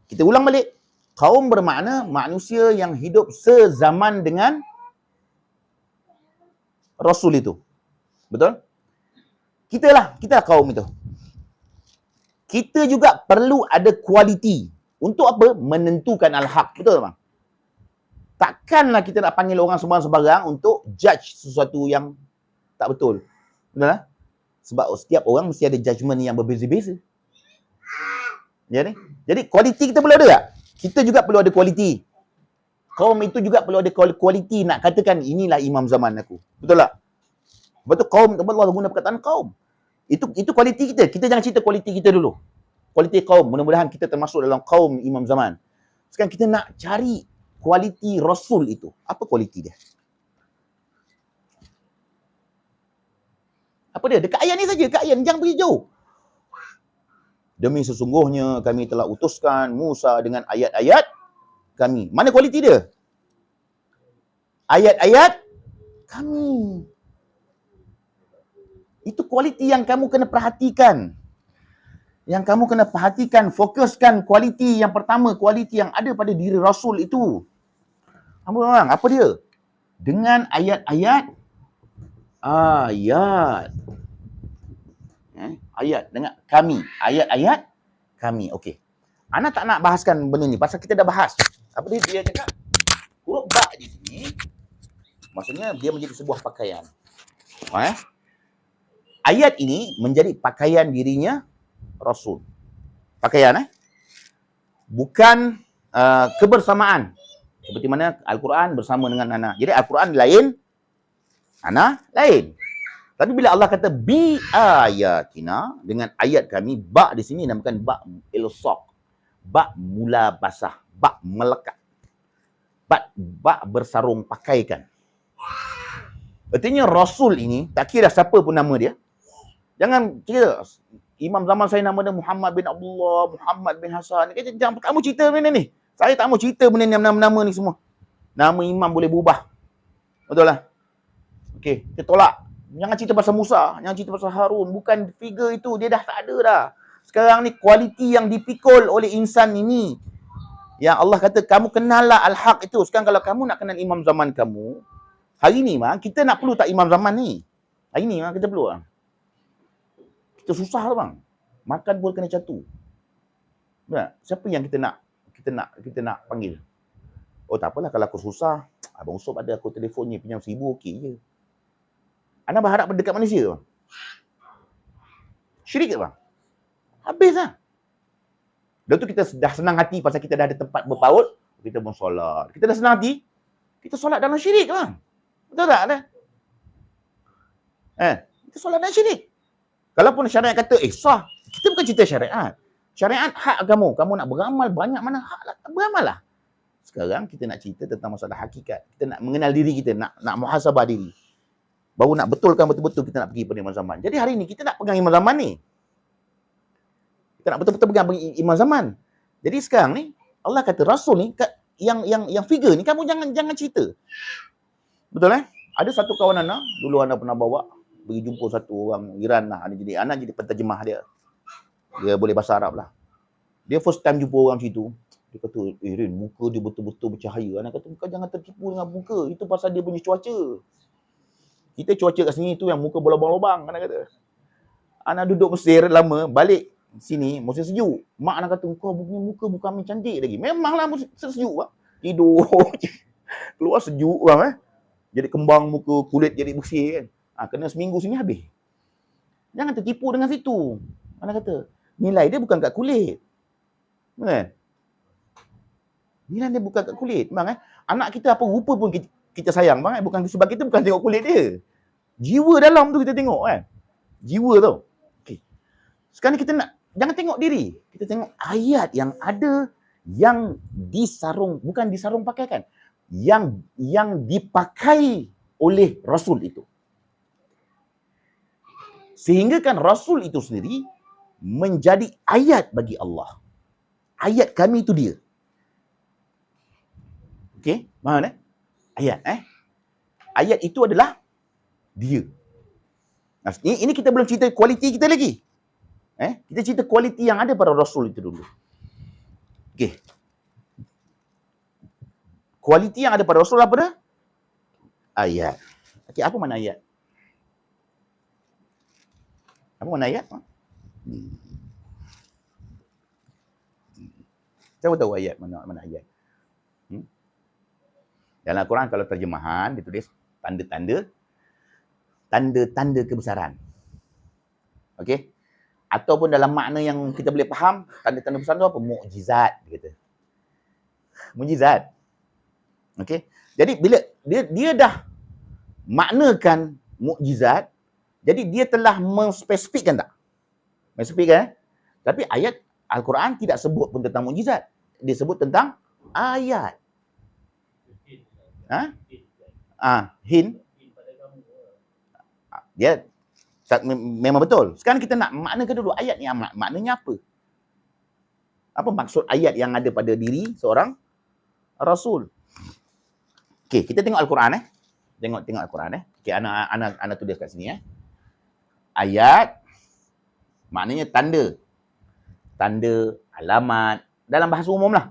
S1: Kita ulang balik. Kaum bermakna manusia yang hidup sezaman dengan Rasul itu. Betul? Kita kaum itu. Kita juga perlu ada kualiti. Untuk apa? Menentukan al-haq. Betul bang? Takkanlah kita nak panggil orang sembarang-sembarang untuk judge sesuatu yang tak betul. Betul tak? Sebab setiap orang mesti ada judgement yang berbeza-beza. Jadi kualiti kita perlu ada tak? Kita juga perlu ada kualiti. Kaum itu juga perlu ada kualiti nak katakan inilah imam zaman aku. Betul tak? Sebab tu kaum, Allah guna perkataan kaum. Itu kualiti kita. Kita jangan cerita kualiti kita dulu. Kualiti kaum. Mudah-mudahan kita termasuk dalam kaum imam zaman. Sekarang kita nak cari kualiti Rasul itu. Apa kualiti dia? Apa dia? Dekat ayat ni saja. Dekat ayat ni. Jangan pergi jauh. Demi sesungguhnya kami telah utuskan Musa dengan ayat-ayat kami. Mana kualiti dia? Ayat-ayat kami. Itu kualiti yang kamu kena perhatikan. Yang kamu kena perhatikan, fokuskan kualiti yang pertama, kualiti yang ada pada diri Rasul itu. Apa dia? Dengan ayat-ayat ayat dengan kami. Ayat-ayat kami. Okey. Ana tak nak bahaskan benda ni pasal kita dah bahas. Apa dia cakap? Huruf ba di sini maksudnya dia menjadi sebuah pakaian. Ayat ini menjadi pakaian dirinya Rasul. Pakaian bukan kebersamaan. Seperti mana Al-Quran bersama dengan Ana. Jadi Al-Quran lain, Ana lain. Tapi bila Allah kata bi ayatina, dengan ayat kami, ba di sini namakan ba ilsaq. Ba mula basah, ba melekat. Ba bersarung pakaikan. Artinya Rasul ini, tak kira siapa pun nama dia. Jangan kira imam zaman saya nama dia Muhammad bin Abdullah, Muhammad bin Hasan. Jangan kamu cerita benda ni. Saya tak mau cerita benda ni, nama-nama ni semua. Nama imam boleh berubah. Betul lah? Okey, kita tolak. Jangan cerita pasal Musa, jangan cerita pasal Harun. Bukan figure itu, dia dah tak ada dah. Sekarang ni kualiti yang dipikul oleh insan ini. Yang Allah kata, kamu kenallah al-haq itu. Sekarang kalau kamu nak kenal imam zaman kamu, hari ni kita nak perlu tak imam zaman ni? Hari ni kita perlu lah. Kita susah lah bang. Makan pun kena catu. Betul? Siapa yang kita nak panggil? Oh tak apalah kalau aku susah, Abang Usop ada aku telefonnya pinjam 1,000 okey je. Anda berharap dekat manusia? Syirik tak bang? Habis lah. Lepas tu kita dah senang hati pasal kita dah ada tempat berpaut, kita pun solat. Kita dah senang hati, kita solat dalam syirik bang. Betul tak? Kita solat dalam syirik. Kalaupun syariat kata, sah. Kita bukan cerita syariat. Syariat hak kamu. Kamu nak beramal banyak mana, hak lah. Beramal lah. Sekarang kita nak cerita tentang masalah hakikat. Kita nak mengenal diri kita, nak muhasabah diri. Baru nak betulkan betul-betul kita nak pergi pada Imam Zaman. Jadi hari ni kita nak pegang Imam Zaman ni. Kita nak betul-betul pegang Imam Zaman. Jadi sekarang ni Allah kata Rasul ni yang figure ni kamu jangan cerita. Betul Ada satu kawan Ana, dulu Ana pernah bawa pergi jumpa satu orang Iran lah. Ana jadi penterjemah dia. Dia boleh bahasa Arab lah. Dia first time jumpa orang situ. Dia kata, Rin, muka dia betul-betul bercahaya. Ana kata, kau jangan tertipu dengan muka. Itu pasal dia punya cuaca. Kita cuaca kat sini tu yang muka bolong-bolong. Ana kata. Ana duduk Mesir lama, balik sini, musim sejuk. Mak Ana kata, kau punya muka bukan main cantik lagi. Memanglah musim sejuk bang. Tidur. Keluar sejuk bang Jadi kembang muka, kulit jadi bersih kan. Kena seminggu sini habis. Jangan tertipu dengan situ. Ana kata, nilai dia bukan kat kulit. Kan? Nilai dia bukan kat kulit. Bang Anak kita apa rupa pun kita sayang bang Bukan sebab kita bukan tengok kulit dia. Jiwa dalam tu kita tengok kan. Jiwa tu. Okay. Sekarang kita nak jangan tengok diri. Kita tengok ayat yang ada yang disarung, bukan disarung pakaikan. Yang dipakai oleh Rasul itu. Sehingga kan Rasul itu sendiri menjadi ayat bagi Allah. Ayat kami itu dia. Okey, faham Ayat Ayat itu adalah dia. Nah, ini kita belum cerita kualiti kita lagi. Kita cerita kualiti yang ada pada Rasul itu dulu. Okey. Kualiti yang ada pada Rasul apa dah? Ayat. Okey, apa makna ayat? Apa makna ayat? Siapa tahu ayat mana ayat? Dalam Al-Quran kalau terjemahan ditulis tanda-tanda kebesaran. Okey? Ataupun dalam makna yang kita boleh faham, tanda-tanda kebesaran tu apa? Mukjizat dia kata. Mukjizat. Okey? Jadi bila dia dah maknakan mukjizat, jadi dia telah menspesifikkan tak? Menspesifikkan Tapi ayat Al-Quran tidak sebut pun tentang mukjizat. Dia sebut tentang ayat. Hint. Dia memang betul. Sekarang kita nak maknakan dulu ayat ni maknanya apa? Apa maksud ayat yang ada pada diri seorang Rasul? Okey, kita tengok Al-Quran Tengok Al-Quran Okey, ana tulis kat sini Ayat maknanya tanda. Tanda, alamat, dalam bahasa umum lah.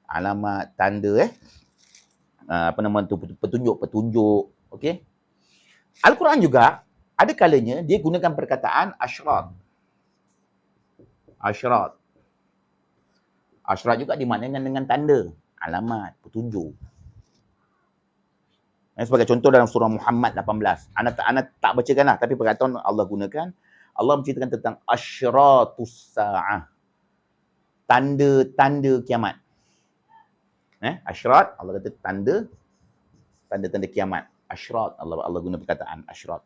S1: Alamat, tanda petunjuk. Okey. Al-Quran juga ada kalanya dia gunakan perkataan asyrat. Asyrat juga dimaknakan dengan tanda, alamat, petunjuk. Sebagai contoh dalam surah Muhammad 18. Anak tak bacakan lah, tapi perkataan Allah gunakan. Allah menceritakan tentang asyratus sa'ah. Tanda-tanda kiamat. Asyrat, Allah kata tanda-tanda kiamat. Asyrat, Allah guna perkataan asyrat.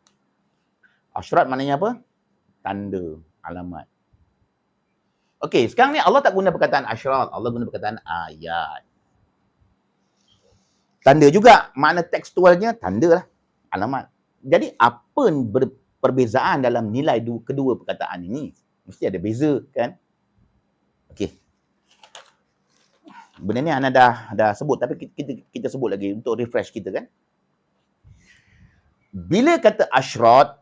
S1: Asyrat maknanya apa? Tanda, alamat. Okey, sekarang ni Allah tak guna perkataan asyrat, Allah guna perkataan ayat. Tanda juga, makna tekstualnya tanda lah, alamat. Jadi apa perbezaan dalam nilai kedua perkataan ini? Mesti ada beza kan? Okey. Benda ni Ana dah sebut, tapi kita sebut lagi untuk refresh kita kan. Bila kata asyrat,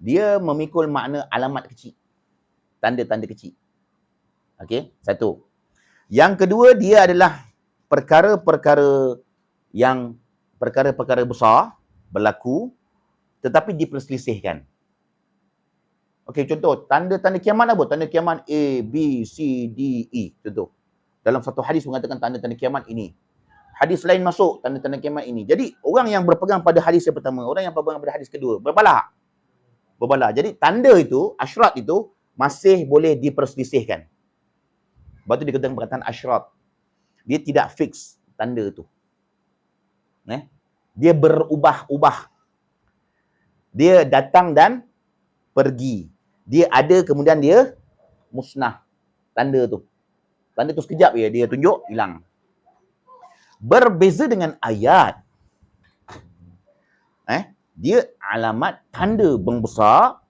S1: dia memikul makna alamat kecil. Tanda-tanda kecil. Okey, satu. Yang kedua, dia adalah perkara-perkara besar berlaku tetapi diperselisihkan. Okey, contoh, tanda-tanda kiamat apa? Tanda kiamat A, B, C, D, E. Contoh. Dalam satu hadis mengatakan tanda-tanda kiamat ini. Hadis lain masuk, tanda-tanda kiamat ini. Jadi, orang yang berpegang pada hadis yang pertama, orang yang berpegang pada hadis kedua, berpahala? berbalah. Jadi tanda itu, asyrat itu masih boleh diperselisihkan. Sebab tu dia kata perkataan asyrat. Dia tidak fix tanda tu. Dia berubah-ubah. Dia datang dan pergi. Dia ada kemudian dia musnah. Tanda tu. Tanda tu sekejap je dia tunjuk, hilang. Berbeza dengan ayat. Dia alamat tanda membesar.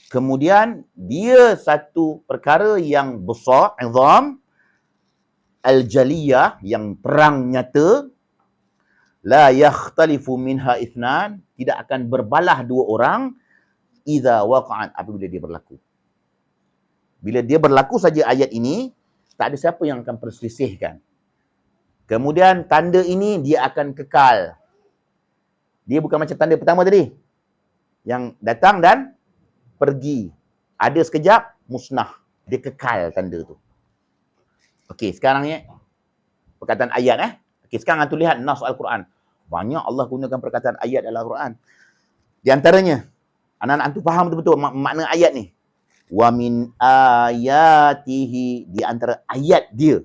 S1: Kemudian dia satu perkara yang besar, izam, al-jaliyah, yang perang nyata. La yakhtalifu minha ithnan, tidak akan berbalah dua orang, idza waqa'at, apabila dia berlaku. Bila dia berlaku saja ayat ini, tak ada siapa yang akan perselisihkan. Kemudian tanda ini dia akan kekal. Dia bukan macam tanda pertama tadi, yang datang dan pergi. Ada sekejap, musnah. Dia kekal tanda tu. Okey, sekarang ni perkataan ayat. Okey, sekarang antum lihat nas Al-Quran. Banyak Allah gunakan perkataan ayat dalam Al-Quran. Di antaranya, anak-anak antum faham betul-betul makna ayat ni. Wa min ayatihi, di antara ayat dia.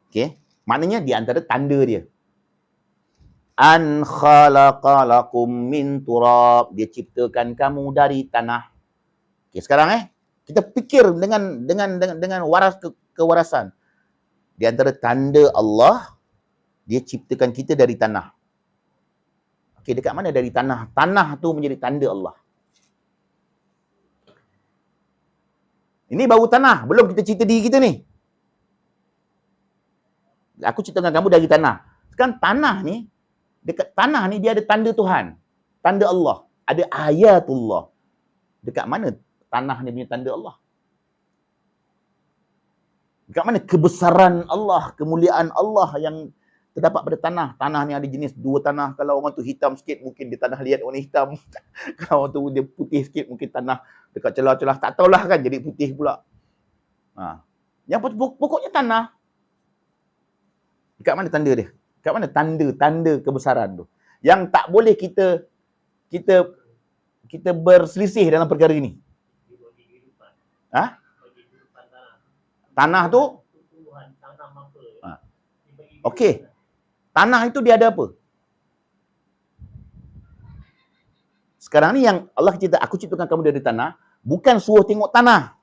S1: Okey, maknanya di antara tanda dia. An khalaqa lakum min turab, dia ciptakan kamu dari tanah. Okey, sekarang kita fikir dengan waras kewarasan. Di antara tanda Allah, dia ciptakan kita dari tanah. Okey, dekat mana dari tanah? Tanah tu menjadi tanda Allah. Ini baru tanah, belum kita cipta diri kita ni. Aku ciptakan kamu dari tanah. Sekarang tanah ni, dekat tanah ni dia ada tanda Tuhan. Tanda Allah. Ada ayatullah. Dekat mana tanah ni punya tanda Allah? Dekat mana kebesaran Allah, kemuliaan Allah yang terdapat pada tanah? Tanah ni ada jenis dua tanah. Kalau orang tu hitam sikit, mungkin dia tanah liat warna hitam. Kalau orang tu dia putih sikit, mungkin tanah dekat celah-celah. Tak tahulah kan, jadi putih pula. Yang pokoknya tanah. Dekat mana tanda dia? Dekat mana tanda kebesaran tu? Yang tak boleh kita berselisih dalam perkara ini. Tanah tu? Okey. Tanah itu dia ada apa? Sekarang ni yang Allah cerita, aku ciptakan kamu dari tanah, bukan suruh tengok tanah.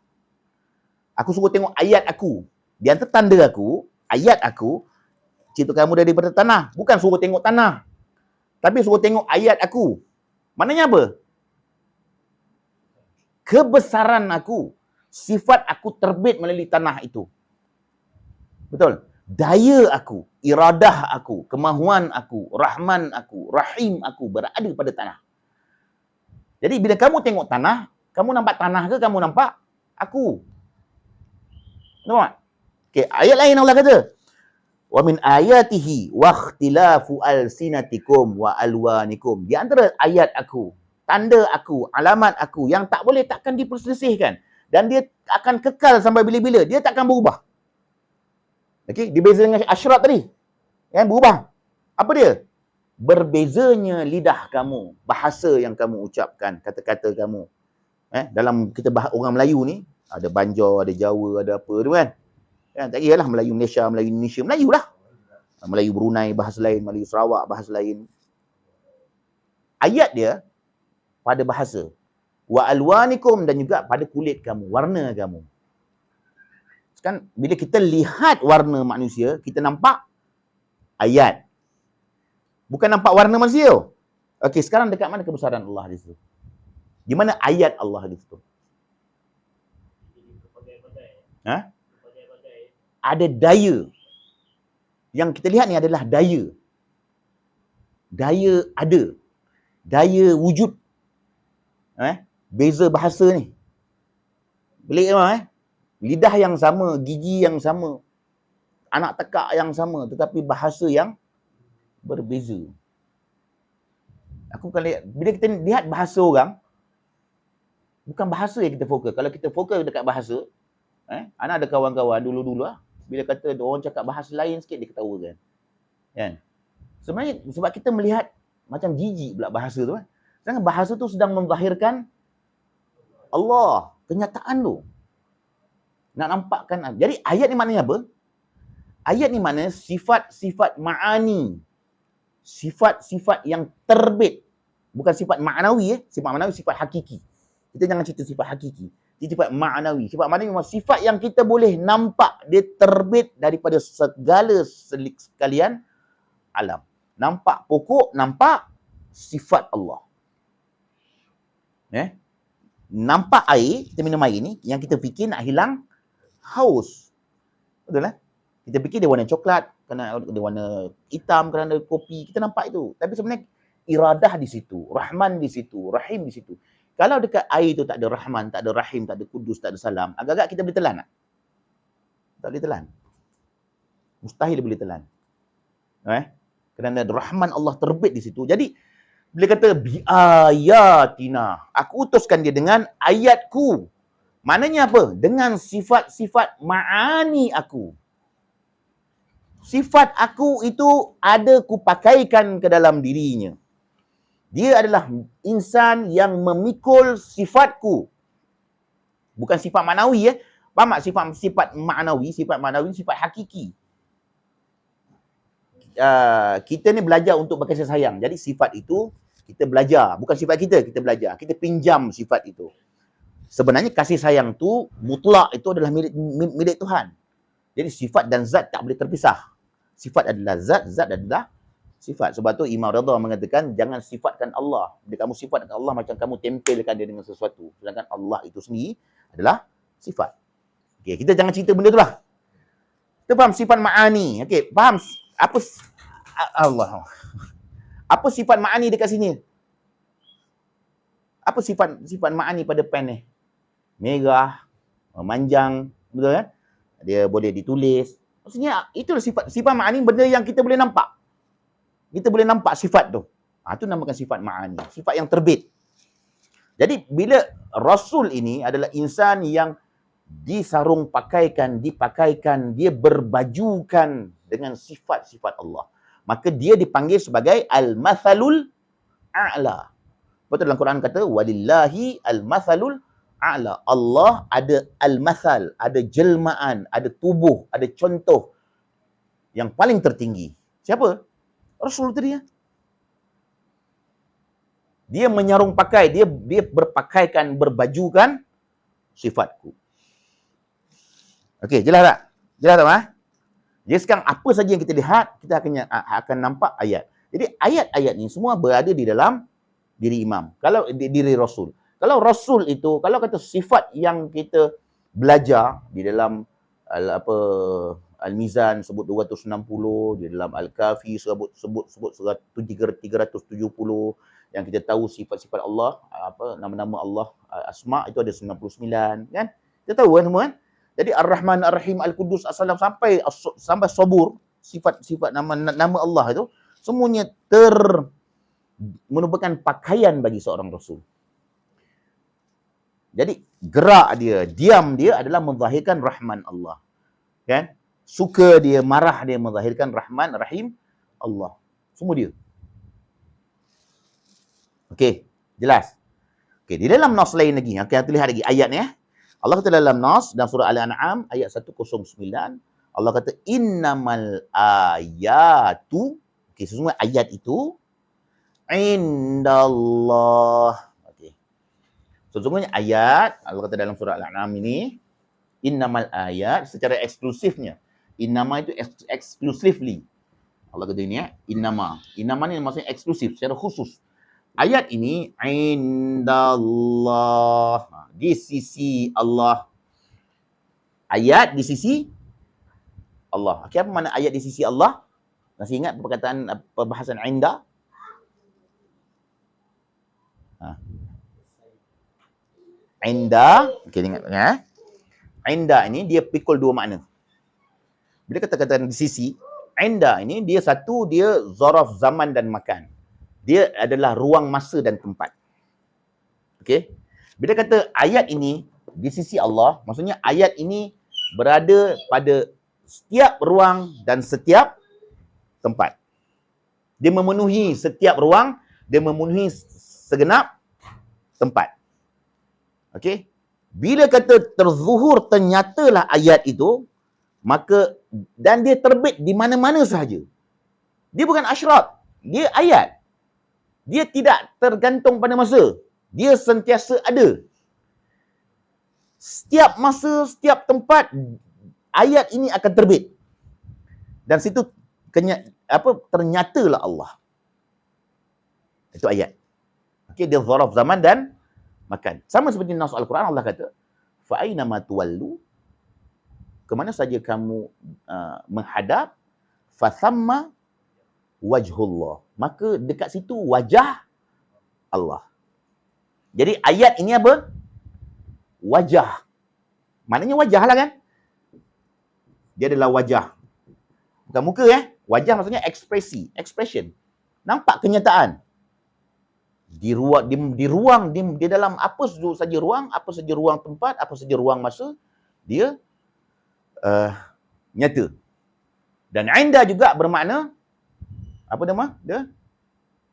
S1: Aku suruh tengok ayat aku. Di antara tanda aku, ayat aku, ciptakan kamu daripada tanah. Bukan suruh tengok tanah. Tapi suruh tengok ayat aku. Maknanya apa? Kebesaran aku. Sifat aku terbit melalui tanah itu. Betul? Daya aku, iradah aku, kemahuan aku, rahman aku, rahim aku berada pada tanah. Jadi bila kamu tengok tanah, kamu nampak tanah ke kamu nampak aku? Nampak? Okey, ayat lain Allah kata, wa min ayatihi wa ikhtilafu alsinatikum wa alwanikum. Di antara ayat aku, tanda aku, alamat aku yang tak boleh takkan diperselisihkan dan dia akan kekal sampai bila-bila. Dia takkan berubah. Okey, dibeza dengan asyrat tadi. Yang berubah. Apa dia? Berbezanya lidah kamu, bahasa yang kamu ucapkan, kata-kata kamu. Dalam kita orang Melayu ni, ada Banjar, ada Jawa, ada apa tu kan? Tak kira lah Melayu Malaysia, Melayu Indonesia, Melayu lah. Melayu Brunei bahasa lain, Melayu Sarawak bahasa lain. Ayat dia pada bahasa. Wa alwanikum, dan juga pada kulit kamu, warna kamu. Kan bila kita lihat warna manusia, kita nampak ayat. Bukan nampak warna manusia. Okey, sekarang dekat mana kebesaran Allah di situ? Di mana ayat Allah di situ? Ada daya. Yang kita lihat ni adalah daya. Daya ada. Daya wujud. Beza bahasa ni. Pelik memang lidah yang sama, gigi yang sama, anak tekak yang sama, tetapi bahasa yang berbeza. Aku bukan lihat, bila kita lihat bahasa orang, bukan bahasa yang kita fokus. Kalau kita fokus dekat bahasa, anak ada kawan-kawan dulu-dulu bila kata orang cakap bahasa lain sikit, dia ketawa kan. Sebenarnya sebab kita melihat macam jijik pula bahasa tu. Sedangkan bahasa tu sedang menzahirkan Allah. Kenyataan tu. Nak nampakkan. Jadi ayat ni maknanya apa? Ayat ni maknanya sifat-sifat ma'ani. Sifat-sifat yang terbit. Bukan sifat ma'nawi. Sifat ma'nawi sifat hakiki. Kita jangan cerita sifat hakiki. Sifat ma'nawi. Sifat ma'nawi memang sifat yang kita boleh nampak. Dia terbit daripada segala sekalian alam. Nampak pokok, nampak sifat Allah. Nampak air, kita minum air ni, yang kita fikir nak hilang haus. Betul lah? Kita fikir dia warna coklat, kerana dia warna hitam, kerana kopi, kita nampak itu. Tapi sebenarnya iradah di situ, Rahman di situ, Rahim di situ. Kalau dekat air tu tak ada Rahman, tak ada Rahim, tak ada Kudus, tak ada Salam, agak-agak kita boleh telan tak? Tak boleh telan. Mustahil boleh telan. Kerana Rahman Allah terbit di situ. Jadi, bila kata biayatina, aku utuskan dia dengan ayatku. Maknanya apa? Dengan sifat-sifat ma'ani aku. Sifat aku itu ada ku pakaikan ke dalam dirinya. Dia adalah insan yang memikul sifatku. Bukan sifat ma'nawi. Faham tak? Sifat ma'nawi, sifat hakiki. Kita ni belajar untuk berkasih sayang. Jadi sifat itu kita belajar. Bukan sifat kita belajar. Kita pinjam sifat itu. Sebenarnya kasih sayang tu mutlak itu adalah milik Tuhan. Jadi sifat dan zat tak boleh terpisah. Sifat adalah zat, zat adalah sifat. Sebab tu Imam Radha mengatakan jangan sifatkan Allah. Bila kamu sifatkan Allah macam kamu tempelkan dia dengan sesuatu. Sedangkan Allah itu sendiri adalah sifat. Okey, kita jangan cerita benda tu lah. Kita faham sifat ma'ani. Okey, faham apa Allah. Apa sifat ma'ani dekat sini? Apa sifat ma'ani pada pen ni? Merah, memanjang, betul kan? Dia boleh ditulis. Maksudnya itulah sifat ma'ani, benda yang kita boleh nampak. Kita boleh nampak sifat tu. Itu namakan sifat ma'ani. Sifat yang terbit. Jadi bila Rasul ini adalah insan yang disarung pakaikan, dipakaikan, dia berbajukan dengan sifat-sifat Allah. Maka dia dipanggil sebagai Al-Mathalul A'la. Betul dalam Quran kata, Walillahi Al-Mathalul A'la. Allah ada Al-Mathal, ada jelmaan, ada tubuh, ada contoh yang paling tertinggi. Siapa? Rasul tadi ya. Dia menyarung pakai, dia berpakaikan, berbajukan sifatku. Okey, jelas tak? Jelas tak, Jadi sekarang apa saja yang kita lihat, kita akan nampak ayat. Jadi ayat-ayat ni semua berada di dalam diri imam. Kalau diri Rasul. Kalau Rasul itu, kalau kata sifat yang kita belajar di dalam Al-Mizan sebut 260, di dalam Al-Kafi sebut 370, yang kita tahu sifat-sifat Allah, nama-nama Allah, Asma itu ada 99, kan? Kita tahu kan semua kan? Jadi Ar-Rahman, Ar-Rahim, Al-Qudus, As-Salam sampai Sabur, sifat nama Allah itu semuanya merupakan pakaian bagi seorang Rasul. Jadi gerak dia, diam dia adalah menzahirkan Rahman Allah. Kan? Suka dia, marah dia menzahirkan Rahman, Rahim Allah. Semua dia. Okey, jelas. Okey, di dalam nas lain lagi, kita lihat lagi ayat ni Allah kata dalam nas dalam surah Al-An'am ayat 109, Allah kata innamal ayatu, okey, sesungguhnya ayat itu indallah. Okey. Sesungguhnya ayat, Allah kata dalam surah Al-An'am ini, innamal ayat secara eksklusifnya. Innama itu exclusively. Allah kata ini innama. Innama ni maksudnya eksklusif, secara khusus. Ayat ini indallah, di sisi Allah. Ayat di sisi Allah. Okey, apa makna ayat di sisi Allah? Masih ingat perkataan perbahasan inda? Inda, okey, ingat ya. Inda ini dia pikul dua makna. Bila kata-kata di sisi, inda ini dia satu, dia zaraf zaman dan makan. Dia adalah ruang masa dan tempat. Okey. Bila kata ayat ini di sisi Allah, maksudnya ayat ini berada pada setiap ruang dan setiap tempat. Dia memenuhi setiap ruang, dia memenuhi segenap tempat. Okey. Bila kata terzuhur, ternyatalah ayat itu, maka dan dia terbit di mana-mana sahaja. Dia bukan asyrat, dia ayat. Dia tidak tergantung pada masa. Dia sentiasa ada. Setiap masa, setiap tempat, ayat ini akan terbit. Dan situ ternyatalah Allah. Itu ayat. Okey, dia zaraf zaman dan makan. Sama seperti nas Al-Quran, Allah kata, fa aina ma tuwallu, ke mana saja kamu menghadap, fa thamma wajhullah, maka dekat situ wajah Allah. Jadi ayat ini apa? Wajah. Maknanya wajah lah kan? Dia adalah wajah. Bukan muka Wajah maksudnya ekspresi, expression. Nampak kenyataan. Di ruang, di dalam apa saja ruang, apa saja ruang tempat, apa saja ruang masa, dia nyata. Dan inda juga bermakna, apa nama dia?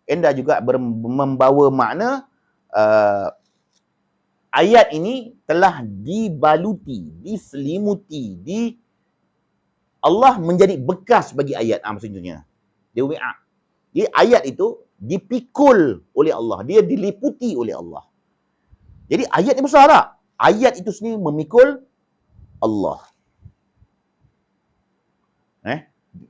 S1: Inda juga membawa makna ayat ini telah dibaluti, diselimuti, Allah menjadi bekas bagi ayat. Maksudnya dia wi'a. Jadi ayat itu dipikul oleh Allah, dia diliputi oleh Allah. Jadi ayat ni besar tak? Ayat itu sendiri memikul Allah.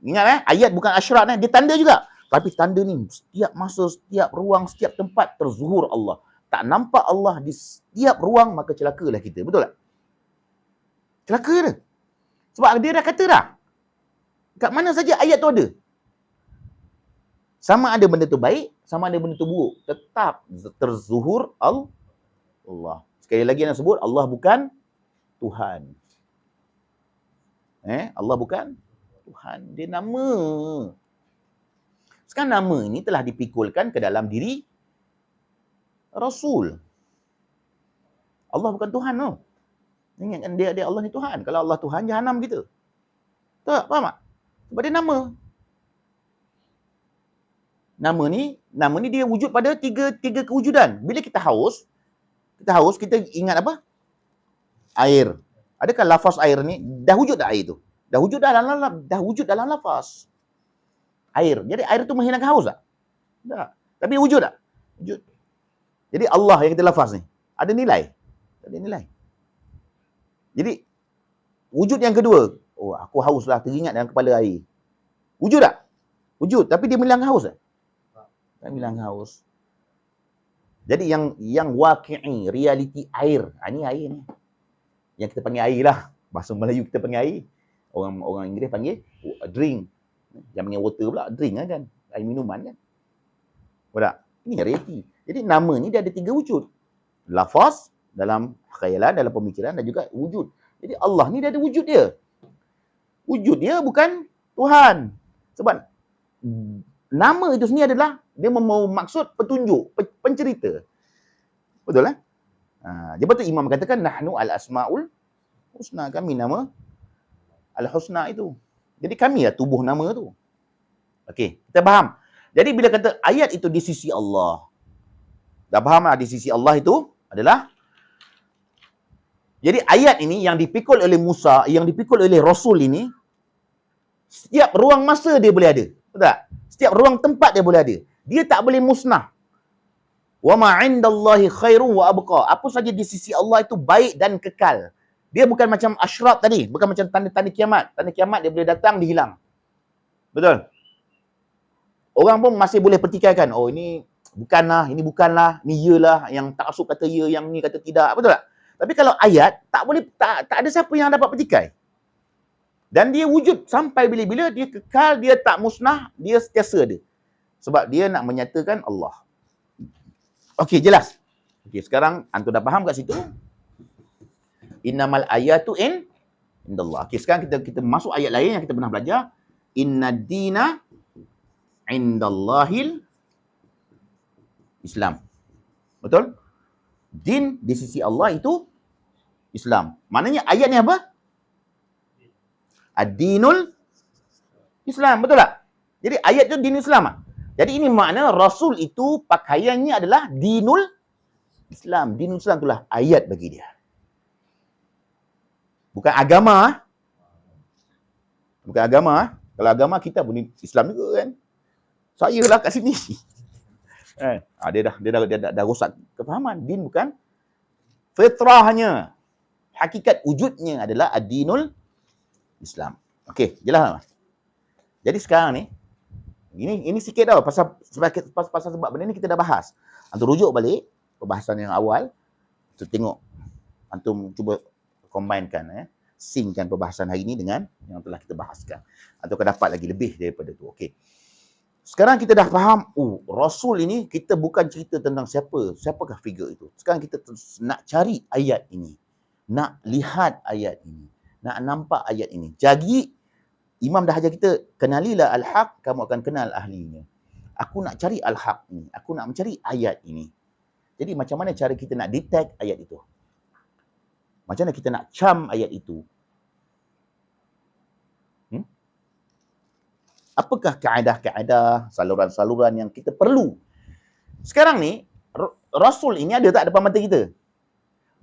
S1: Ingat ayat bukan asyrat dia tanda juga. Tapi tanda ni setiap masa, setiap ruang, setiap tempat terzuhur Allah. Tak nampak Allah di setiap ruang, maka celakalah kita. Betul tak? Celaka dia. Sebab dia dah kata dah. Kat mana saja ayat tu ada. Sama ada benda tu baik, sama ada benda tu buruk. Tetap terzuhur Allah. Sekali lagi nak sebut, Allah bukan Tuhan. Allah bukan Tuhan. Dia nama. Sekarang nama ini telah dipikulkan ke dalam diri Rasul. Allah bukan Tuhan tau. Ingatkan dia Allah ni Tuhan. Kalau Allah Tuhan, jahanam kita. Tak, faham tak? Sebab dia nama. Nama ni dia wujud pada tiga kewujudan. Bila kita haus, kita ingat apa? Air. Adakah lafaz air ni dah wujud dah air tu? Dah wujud dalam lafaz. Air. Jadi air tu menghilangkan haus tak? Tak. Tapi wujud tak? Wujud. Jadi Allah yang kita lafaz ni ada nilai. Ada nilai. Jadi wujud yang kedua, oh aku haus lah, teringat dalam kepala air. Wujud tak? Wujud, tapi dia menghilangkan haus tak? Tak menghilangkan haus. Jadi yang waqi'i, realiti air. Ini air ni. Yang kita panggil air lah. Bahasa Melayu kita panggil air. Orang Inggeris panggil drink. Yang panggil water pula drink kan. Air minuman kan. Betul? Ini realiti. Jadi nama ni dia ada tiga wujud. Lafaz dalam khayalan, dalam pemikiran dan juga wujud. Jadi Allah ni dia ada wujud dia. Wujud dia bukan Tuhan. Sebab nama itu sendiri adalah dia membawa maksud petunjuk, pencerita. Betul lah? Sebab tu Imam katakan nahnu al-asmaul husna, kami nama al-husna itu. Jadi kami lah tubuh nama tu. Okey, kita faham. Jadi bila kata ayat itu di sisi Allah, dah faham lah di sisi Allah itu adalah, jadi ayat ini yang dipikul oleh Musa, yang dipikul oleh Rasul ini, setiap ruang masa dia boleh ada. Betul tak? Setiap ruang tempat dia boleh ada. Dia tak boleh musnah. Wa ma 'indallahi khairun wa abqa. Apa saja di sisi Allah itu baik dan kekal. Dia bukan macam asyrat tadi, bukan macam tanda-tanda kiamat. Tanda kiamat dia boleh datang, dia hilang. Betul? Orang pun masih boleh pertikaikan, oh ini bukanlah, ini bukanlah, ni iyalah, yang taksub kata ya, yang ni kata tidak. Betul tak? Tapi kalau ayat, tak boleh, tak ada siapa yang dapat pertikai. Dan dia wujud sampai bila-bila, dia kekal, dia tak musnah, dia sentiasa ada. Sebab dia nak menyatakan Allah. Okey, jelas. Okey, sekarang antum dah faham kat situ. Innamal ayatu indallah. Okey, sekarang kita masuk ayat lain yang kita pernah belajar. Innad dina indallahil Islam. Betul? Din di sisi Allah itu Islam. Maknanya ayat ni apa? Ad-dinul Islam. Betul tak? Jadi ayat tu din Islam. Jadi ini makna Rasul itu pakaiannya adalah dinul Islam. Dinul Islam itulah ayat bagi dia. Bukan agama. Bukan agama. Kalau agama kita pun Islam juga kan. Saya lah kat sini. Dia dah rosak kefahaman. Din bukan fitrahnya. Hakikat wujudnya adalah ad-dinul Islam. Okey, jelas. Jadi sekarang ni, ini sikit tau pasal sebab benda ni kita dah bahas. Antum rujuk balik perbahasan yang awal, tu tengok antum cuba combinekan synckan perbahasan hari ni dengan yang telah kita bahaskan. Atau akan dapat lagi lebih daripada tu. Okey. Sekarang kita dah faham, Rasul ini kita bukan cerita tentang siapakah figure itu. Sekarang kita nak cari ayat ini. Nak lihat ayat ini. Nak nampak ayat ini. Jadi, Imam dah ajar kita, kenalilah al-haq, kamu akan kenal ahlinya. Aku nak cari al-haq ini. Aku nak mencari ayat ini. Jadi, macam mana cara kita nak detect ayat itu? Macam mana kita nak cam ayat itu? Apakah kaedah-kaedah, saluran-saluran yang kita perlu? Sekarang ni, Rasul ini ada tak depan mata kita?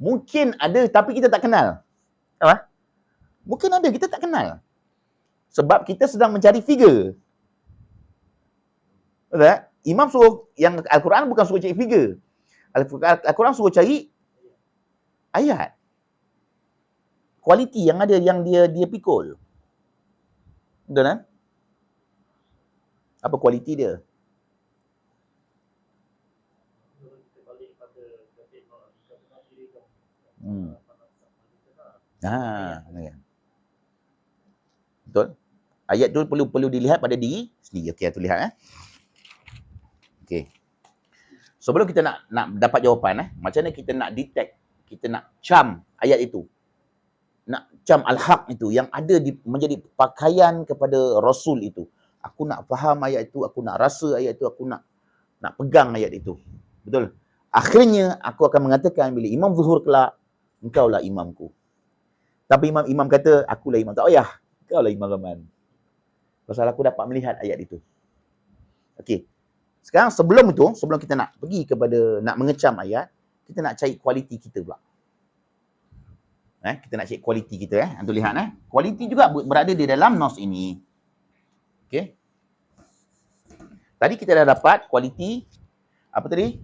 S1: Mungkin ada, tapi kita tak kenal. Apa? Mungkin ada, kita tak kenal. Sebab kita sedang mencari figure. Betul tak? Imam suruh, yang Al-Quran bukan suruh cari figure. Al-Quran suruh cari ayat. Kualiti yang ada, yang dia pikul. Betul kan? Apa kualiti dia? Betul. Ayat tu perlu dilihat pada diri sendiri. Okey, tu lihat Okey. Sebelum kita nak dapat jawapan macam mana kita nak detect, kita nak cam ayat itu. Nak cam al-haq itu yang ada menjadi pakaian kepada Rasul itu. Aku nak faham ayat itu, aku nak rasa ayat itu, aku nak pegang ayat itu. Betul? Akhirnya aku akan mengatakan bila imam zuhur kelak, engkaulah imamku. Tapi imam kata, akulah imam. Tak payah, engkaulah imam zaman. Pasal aku dapat melihat ayat itu. Okey. Sekarang sebelum kita nak pergi kepada nak mengecam ayat, kita nak cari kualiti kita pula. Kita nak cari kualiti kita Antum lihat Kualiti juga berada di dalam nos ini. Okey. Tadi kita dah dapat kualiti apa tadi?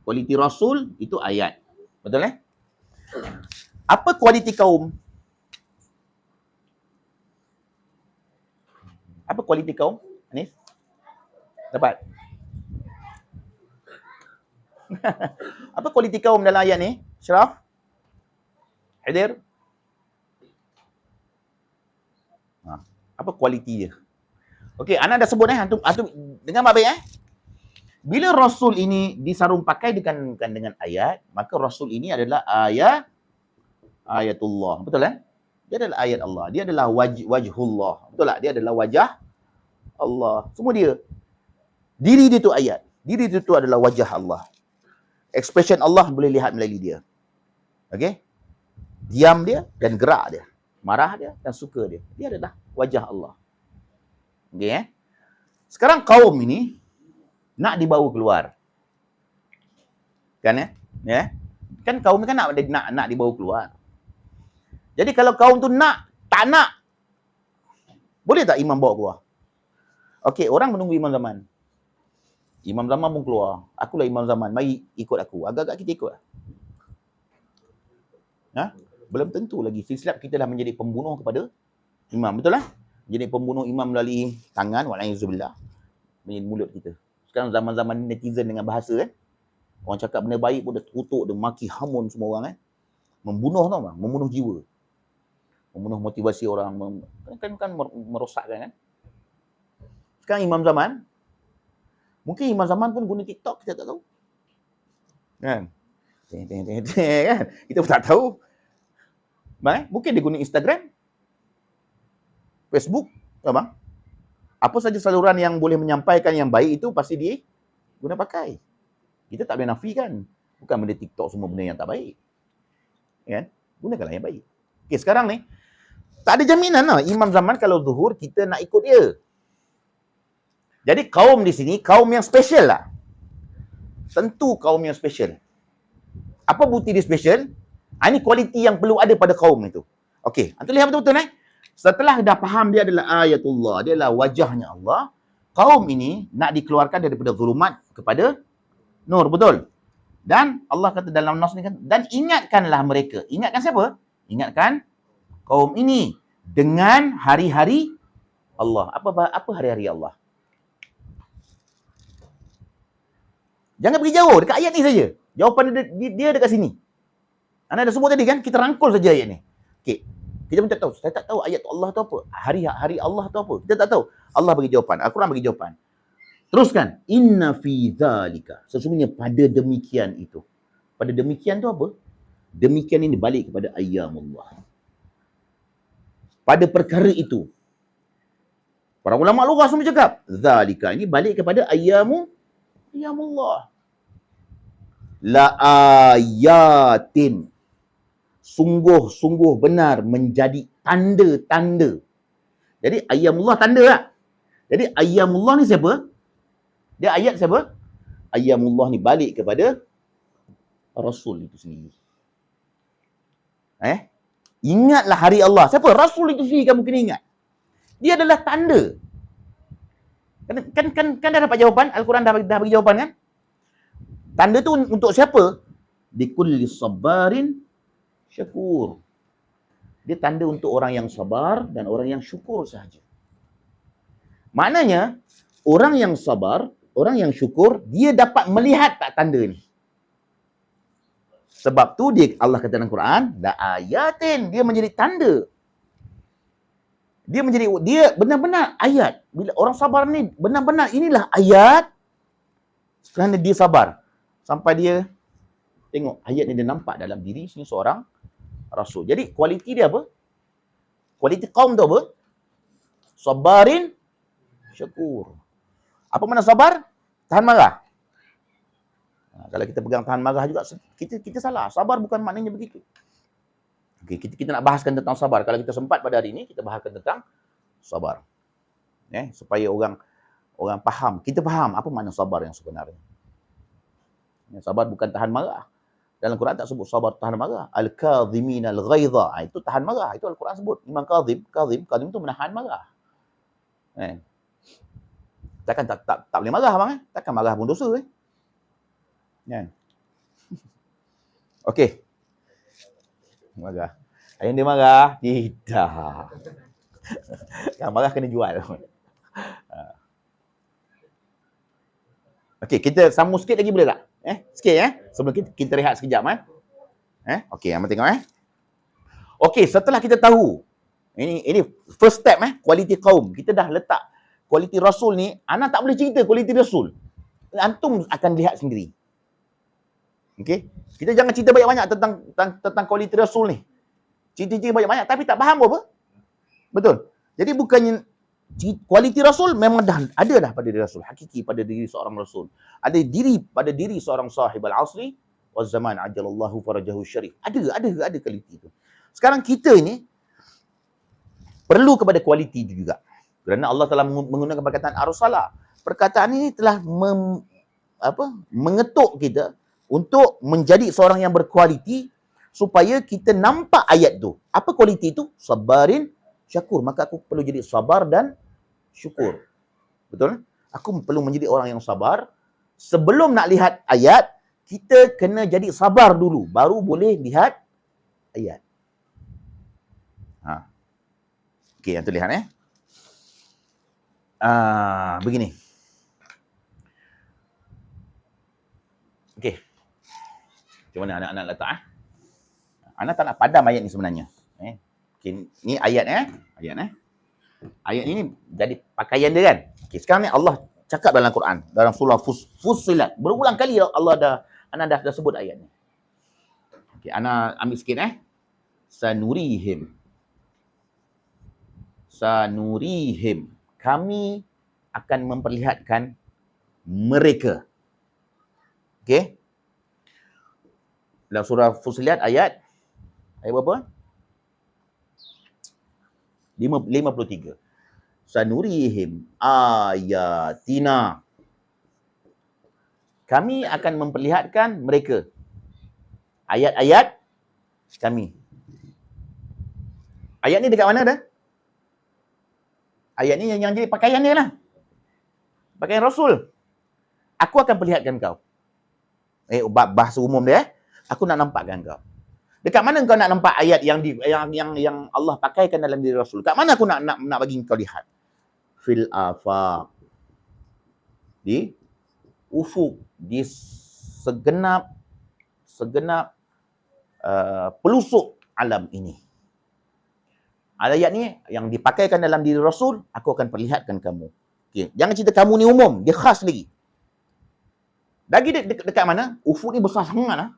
S1: Kualiti Rasul itu ayat. Betul Apa kualiti kaum? Apa kualiti kaum? Anis? Dapat? Apa kualiti kaum dalam ayat ni? Syaraf? Hadir? Apa kualiti dia? Okey, anak dah sebut antum dengar baik Bila Rasul ini disarung pakai dengan ayat, maka Rasul ini adalah ayatullah. Betul Dia adalah ayat Allah. Dia adalah wajhullah. Betul tak? Dia adalah wajah Allah. Semua dia. Diri dia tu ayat. Diri dia tu adalah wajah Allah. Expression Allah boleh lihat melalui dia. Okey? Diam dia dan gerak dia. Marah dia dan suka dia. Dia adalah wajah Allah. Okey Sekarang kaum ini nak dibawa keluar. Kan Kan kaum ni kan nak dibawa keluar. Jadi kalau kaum tu tak nak, boleh tak imam bawa keluar? Okey, orang menunggu imam zaman. Imam zaman pun keluar. Akulah imam zaman, mari ikut aku. Agak-agak kita ikut. Belum tentu lagi. Silap kita dah menjadi pembunuh kepada imam. Betul Jadi pembunuh imam melalui tangan, walaizubillah, menjadi mulut kita. Sekarang zaman-zaman netizen dengan bahasa orang cakap benda baik pun dia kutuk, dia maki, hamun semua orang membunuh tau bang, membunuh jiwa. Membunuh motivasi orang, kan merosakkan Sekarang imam zaman, mungkin imam zaman pun guna TikTok, kita tak tahu. Kan? Kita pun tak tahu. Mungkin dia guna Instagram, Facebook, bang. Apa saja saluran yang boleh menyampaikan yang baik itu pasti dia guna pakai. Kita tak boleh nafikan. Bukan benda TikTok semua benda yang tak baik. Gunakanlah yang baik. Okey, sekarang ni tak ada jaminan imam zaman kalau zuhur kita nak ikut dia. Jadi kaum di sini kaum yang special lah. Tentu kaum yang special. Apa bukti dia special? Ini kualiti yang perlu ada pada kaum itu. Okey, antum lihat betul-betul Setelah dah faham dia adalah ayatullah, dia adalah wajahnya Allah, kaum ini nak dikeluarkan daripada zulumat kepada nur, betul? Dan Allah kata dalam nas ni kan, dan ingatkanlah mereka. Ingatkan siapa? Ingatkan kaum ini dengan hari-hari Allah. Apa hari-hari Allah? Jangan pergi jauh, dekat ayat ni saja. Jawapan dia dekat sini. Anda dah sebut tadi kan, kita rangkul saja ayat ni. Okey. Kita pun tak tahu. Saya tak tahu ayat Allah tu apa. Hari Allah tu apa. Kita tak tahu. Allah bagi jawapan. Al-Quran bagi jawapan. Teruskan. Inna fi dzalika. Sesungguhnya pada demikian itu. Pada demikian tu apa? Demikian ini balik kepada ayyamullah. Pada perkara itu. Para ulama lughah semua cakap. Dzalika ini balik kepada ayyamullah. La ayatin. Sungguh-sungguh benar menjadi tanda-tanda. Jadi ayyamullah tanda tak? Jadi ayyamullah ni siapa? Dia ayat siapa? Ayyamullah ni balik kepada Rasul itu sendiri. Ingatlah hari Allah. Siapa? Rasul itu sendiri kamu kena ingat. Dia adalah tanda. Kan dah dapat jawapan? Al-Quran dah bagi jawapan kan? Tanda tu untuk siapa? Likulli sabarin syakur. Dia tanda untuk orang yang sabar dan orang yang syukur sahaja. Maknanya, orang yang sabar, orang yang syukur, dia dapat melihat tak tanda ni. Sebab tu Allah kata dalam Quran, la ayatin, dia menjadi tanda. Dia benar-benar ayat. Bila orang sabar ni, benar-benar inilah ayat kerana dia sabar. Sampai dia tengok ayat ni dia nampak dalam diri sini seorang Rasul. Jadi kualiti dia apa? Kualiti kaum tu apa? Sabarin syakur. Apa makna sabar? Tahan marah. Kalau kita pegang tahan marah juga, kita salah. Sabar bukan maknanya begitu. Okay, kita nak bahaskan tentang sabar. Kalau kita sempat pada hari ini, kita bahaskan tentang sabar. Supaya orang faham. Kita faham apa makna sabar yang sebenarnya. Sabar bukan tahan marah. Dalam Quran tak sebut sabar tahan marah. Al-kadhimin al-ghaidha. Itu tahan marah. Itu Al-Quran sebut. Imam Kadhim tu menahan marah. Takkan tak boleh marah bang. Takkan marah pun dosa. Okey. Marah. Ayah dia marah? Tidak. Yang marah kena jual. Okey, kita sambung sikit lagi boleh tak? Sikit sebelum kita rehat sekejap Okey, hang tengok Okey, setelah kita tahu ini first step kualiti kaum. Kita dah letak kualiti Rasul ni, ana tak boleh cerita kualiti Rasul. Antum akan lihat sendiri. Okey, kita jangan cerita banyak-banyak tentang kualiti Rasul ni. Cerita-cerita banyak-banyak tapi tak faham apa? Betul. Jadi bukannya kualiti Rasul memang dah ada pada diri Rasul, hakiki pada diri seorang Rasul. Ada pada diri seorang sahib al-asri waz zaman ajalallahu farajahu syarif. Ada kualiti itu. Sekarang kita ini perlu kepada kualiti juga. Kerana Allah telah menggunakan perkataan arsalah. Perkataan ini telah mengetuk kita untuk menjadi seorang yang berkualiti supaya kita nampak ayat tu. Apa kualiti itu? Sabarin syakur. Maka aku perlu jadi sabar dan syukur. Betul? Aku perlu menjadi orang yang sabar. Sebelum nak lihat ayat, kita kena jadi sabar dulu. Baru boleh lihat ayat. Okey, yang tu lihat begini. Okey. Macam mana anak-anak letak Anak tak nak padam ayat ni sebenarnya. Okay, ni ayat Ayat ni jadi pakaian dia kan. Okay, sekarang ni Allah cakap dalam Quran, dalam surah Fussilat. Berulang kali anda dah sebut ayat ni. Okay, ana ambil sikit Sanurihim. Kami akan memperlihatkan mereka. Okey. Dalam surah Fussilat ayat berapa? 53. Sanurihim ayatina. Kami akan memperlihatkan mereka. Ayat-ayat kami. Ayat ni dekat mana dah? Ayat ni yang jadi pakaian dia lah. Pakaian Rasul. Aku akan perlihatkan kau. Bahasa umum dia. Aku nak nampakkan kau. Dekat mana kau nak nampak ayat yang Allah pakaikan dalam diri Rasul? Kat mana aku nak bagi kau lihat? Fil afaq. Di ufuk, di segenap pelusuk alam ini. Ayat ni yang dipakaikan dalam diri Rasul, aku akan perlihatkan kamu. Okay. Jangan cerita kamu ni umum, dia khas lagi. Lagi dekat mana? Ufuk ni besar sangat lah.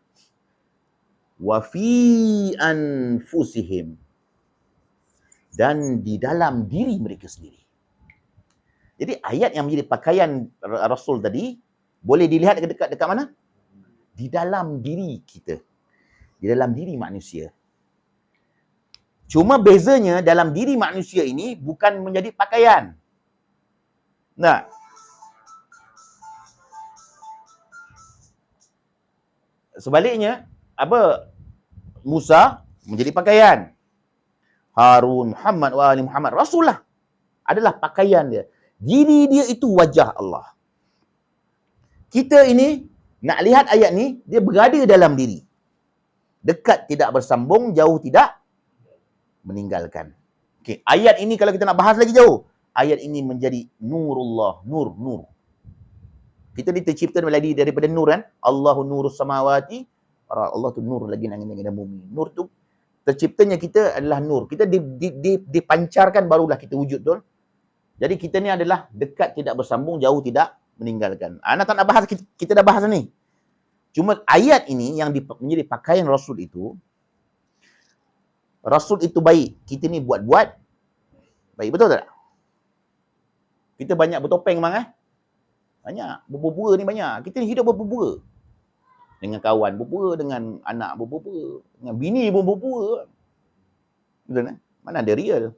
S1: Wa fi anfusihim. Dan di dalam diri mereka sendiri. Jadi ayat yang menjadi pakaian Rasul tadi, boleh dilihat dekat mana? Di dalam diri kita. Di dalam diri manusia. Cuma bezanya dalam diri manusia ini bukan menjadi pakaian. Nah, sebaliknya, Musa menjadi pakaian. Harun, Muhammad, wa ali Muhammad, Rasulullah adalah pakaian dia. Diri dia itu wajah Allah. Kita ini nak lihat ayat ni, dia berada dalam diri. Dekat tidak bersambung, jauh tidak meninggalkan. Okey, ayat ini kalau kita nak bahas lagi jauh, ayat ini menjadi nurullah, nur. Kita tercipta daripada nur kan? Allahu nurus samawati, Allah tu nur lagi langit dan bumi. Nur tu terciptanya kita adalah nur. Kita dipancarkan barulah kita wujud tu. Jadi kita ni adalah dekat tidak bersambung, jauh tidak meninggalkan. Anak tak nak bahas, kita dah bahas ni. Cuma ayat ini yang menjadi pakaian Rasul itu baik. Kita ni buat-buat baik, betul tak? Kita banyak bertopeng bang Banyak. Berpura-pura ni banyak. Kita ni hidup berpura-pura. Dengan kawan berpura, dengan anak berpura, dengan bini pun berpura. Betul tak? Mana ada real?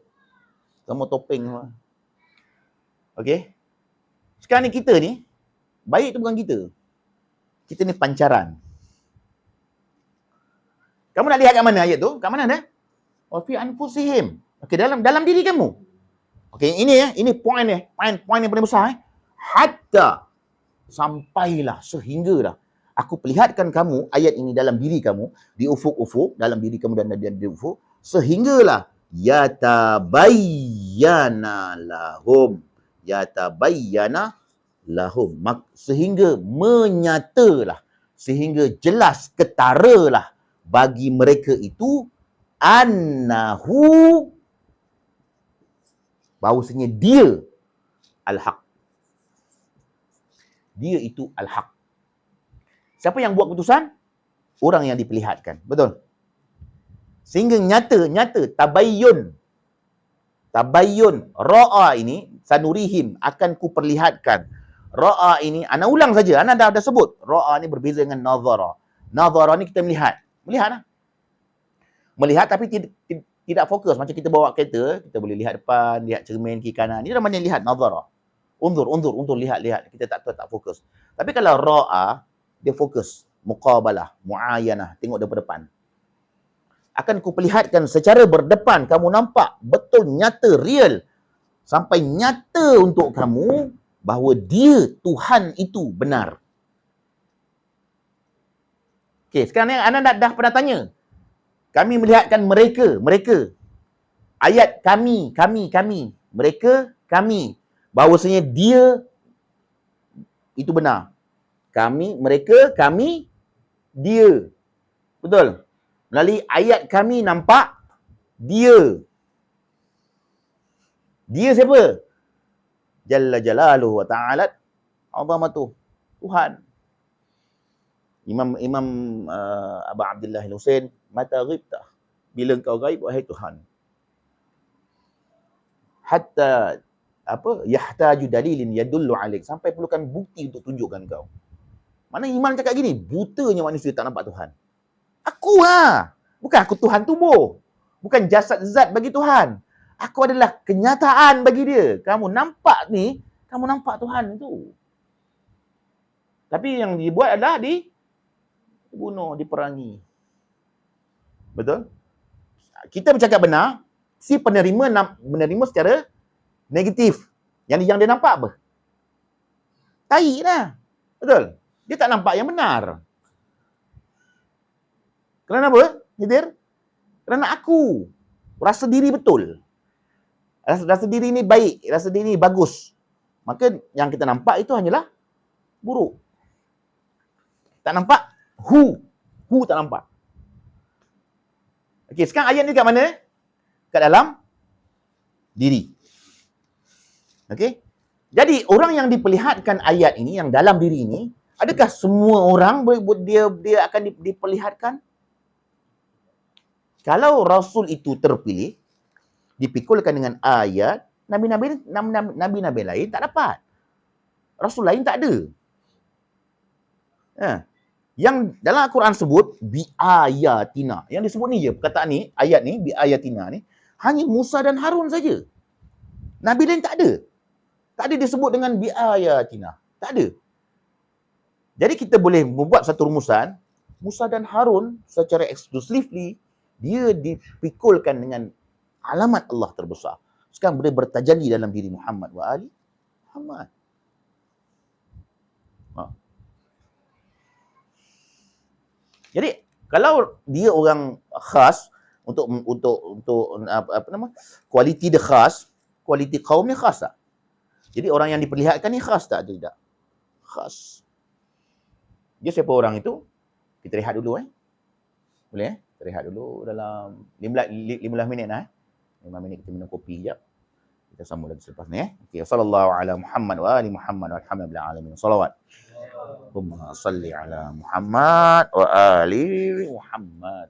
S1: Semua topeng semua. Okey? Sekarang ni kita ni, baik tu bukan kita. Kita ni pancaran. Kamu nak lihat kat mana ayat tu? Kat mana dah? Wa fi anfusihim. Okey, dalam diri kamu. Okey, ini point ni. Point yang paling besar. Hatta sampailah, sehinggalah aku perlihatkan kamu ayat ini dalam diri kamu, di ufuk-ufuk, dalam diri kamu dan di ufuk, sehinggalah yatabayyana lahum. Yatabayyana lahum. Sehingga menyatalah, sehingga jelas, ketaralah bagi mereka itu annahu, bahawasanya dia al-haq. Dia itu al-haq. Siapa yang buat keputusan? Orang yang diperlihatkan. Betul? Sehingga nyata, tabayyun. Tabayyun. Ra'a ini, sanurihim, akan ku perlihatkan. Ra'a ini, ana ulang saja. Ana dah sebut. Ra'a ni berbeza dengan nazara. Nazara ni kita melihat. Melihat lah. Melihat tapi tidak fokus. Macam kita bawa kereta, kita boleh lihat depan, lihat cermin, kiri kanan. Ini namanya lihat, nazara. Undur, lihat. Kita tak fokus. Tapi kalau ra'a, dia fokus. Muqabalah, mu'ayanah. Tengok daripada depan. Akan kuperlihatkan secara berdepan. Kamu nampak betul, nyata, real. Sampai nyata untuk kamu bahawa dia, Tuhan itu benar. Okey, sekarang ni anda dah pernah tanya. Kami melihatkan mereka. Ayat kami. Mereka, kami. Bahawasanya dia itu benar. Kami, mereka, kami, dia. Betul? Melalui ayat kami nampak dia. Dia siapa? Jalla jalaluhu wa ta'alat azamatuh. Tuhan. Imam Abu Abdullah Al-Husain, mata ghibta. Bila engkau gaib, wahai Tuhan. Hatta yahtaju dalilin yadullu alaik. Sampai perlukan bukti untuk tunjukkan kau. Mana iman cakap gini? Butanya manusia tak nampak Tuhan. Aku bukan aku Tuhan tubuh. Bukan jasad zat bagi Tuhan. Aku adalah kenyataan bagi dia. Kamu nampak ni, kamu nampak Tuhan tu. Tapi yang dibuat adalah dibunuh, diperangi. Betul? Kita bercakap benar, si penerima menerima secara negatif. Yang dia nampak apa? Tai lah. Betul? Dia tak nampak yang benar. Kerana apa, Hidir? Kerana aku rasa diri betul. Rasa diri ni baik, rasa diri ni bagus. Maka yang kita nampak itu hanyalah buruk. Tak nampak? Who tak nampak. Okey, sekarang ayat ni kat mana? Kat dalam diri. Okey? Jadi orang yang diperlihatkan ayat ini, yang dalam diri ini, adakah semua orang dia akan diperlihatkan? Kalau Rasul itu terpilih, dipikulkan dengan ayat, Nabi-Nabi lain tak dapat. Rasul lain tak ada. Yang dalam Al-Quran sebut, biayatina. Yang disebut ni je, perkataan ni, ayat ni, biayatina ni, hanya Musa dan Harun saja. Nabi lain tak ada. Tak ada disebut dengan biayatina. Tak ada. Jadi kita boleh membuat satu rumusan, Musa dan Harun secara exclusively, dia dipikulkan dengan alamat Allah terbesar. Sekarang boleh bertajalli dalam diri Muhammad wa ali Muhammad. Jadi kalau dia orang khas untuk apa nama, kualiti dia khas, kualiti kaum ni khas tak? Jadi orang yang diperlihatkan ni khas tak? Tidak. Khas. Dia siapa orang itu? Kita rehat dulu Boleh Kita rehat dulu dalam 15 minit 5 minit kita minum kopi sekejap. Kita sambung lagi selepas ni Okey, sallallahu ala Muhammad wa ali Muhammad walhamdulillahi alamin. Salawat. Allahumma salli ala Muhammad wa ali Muhammad.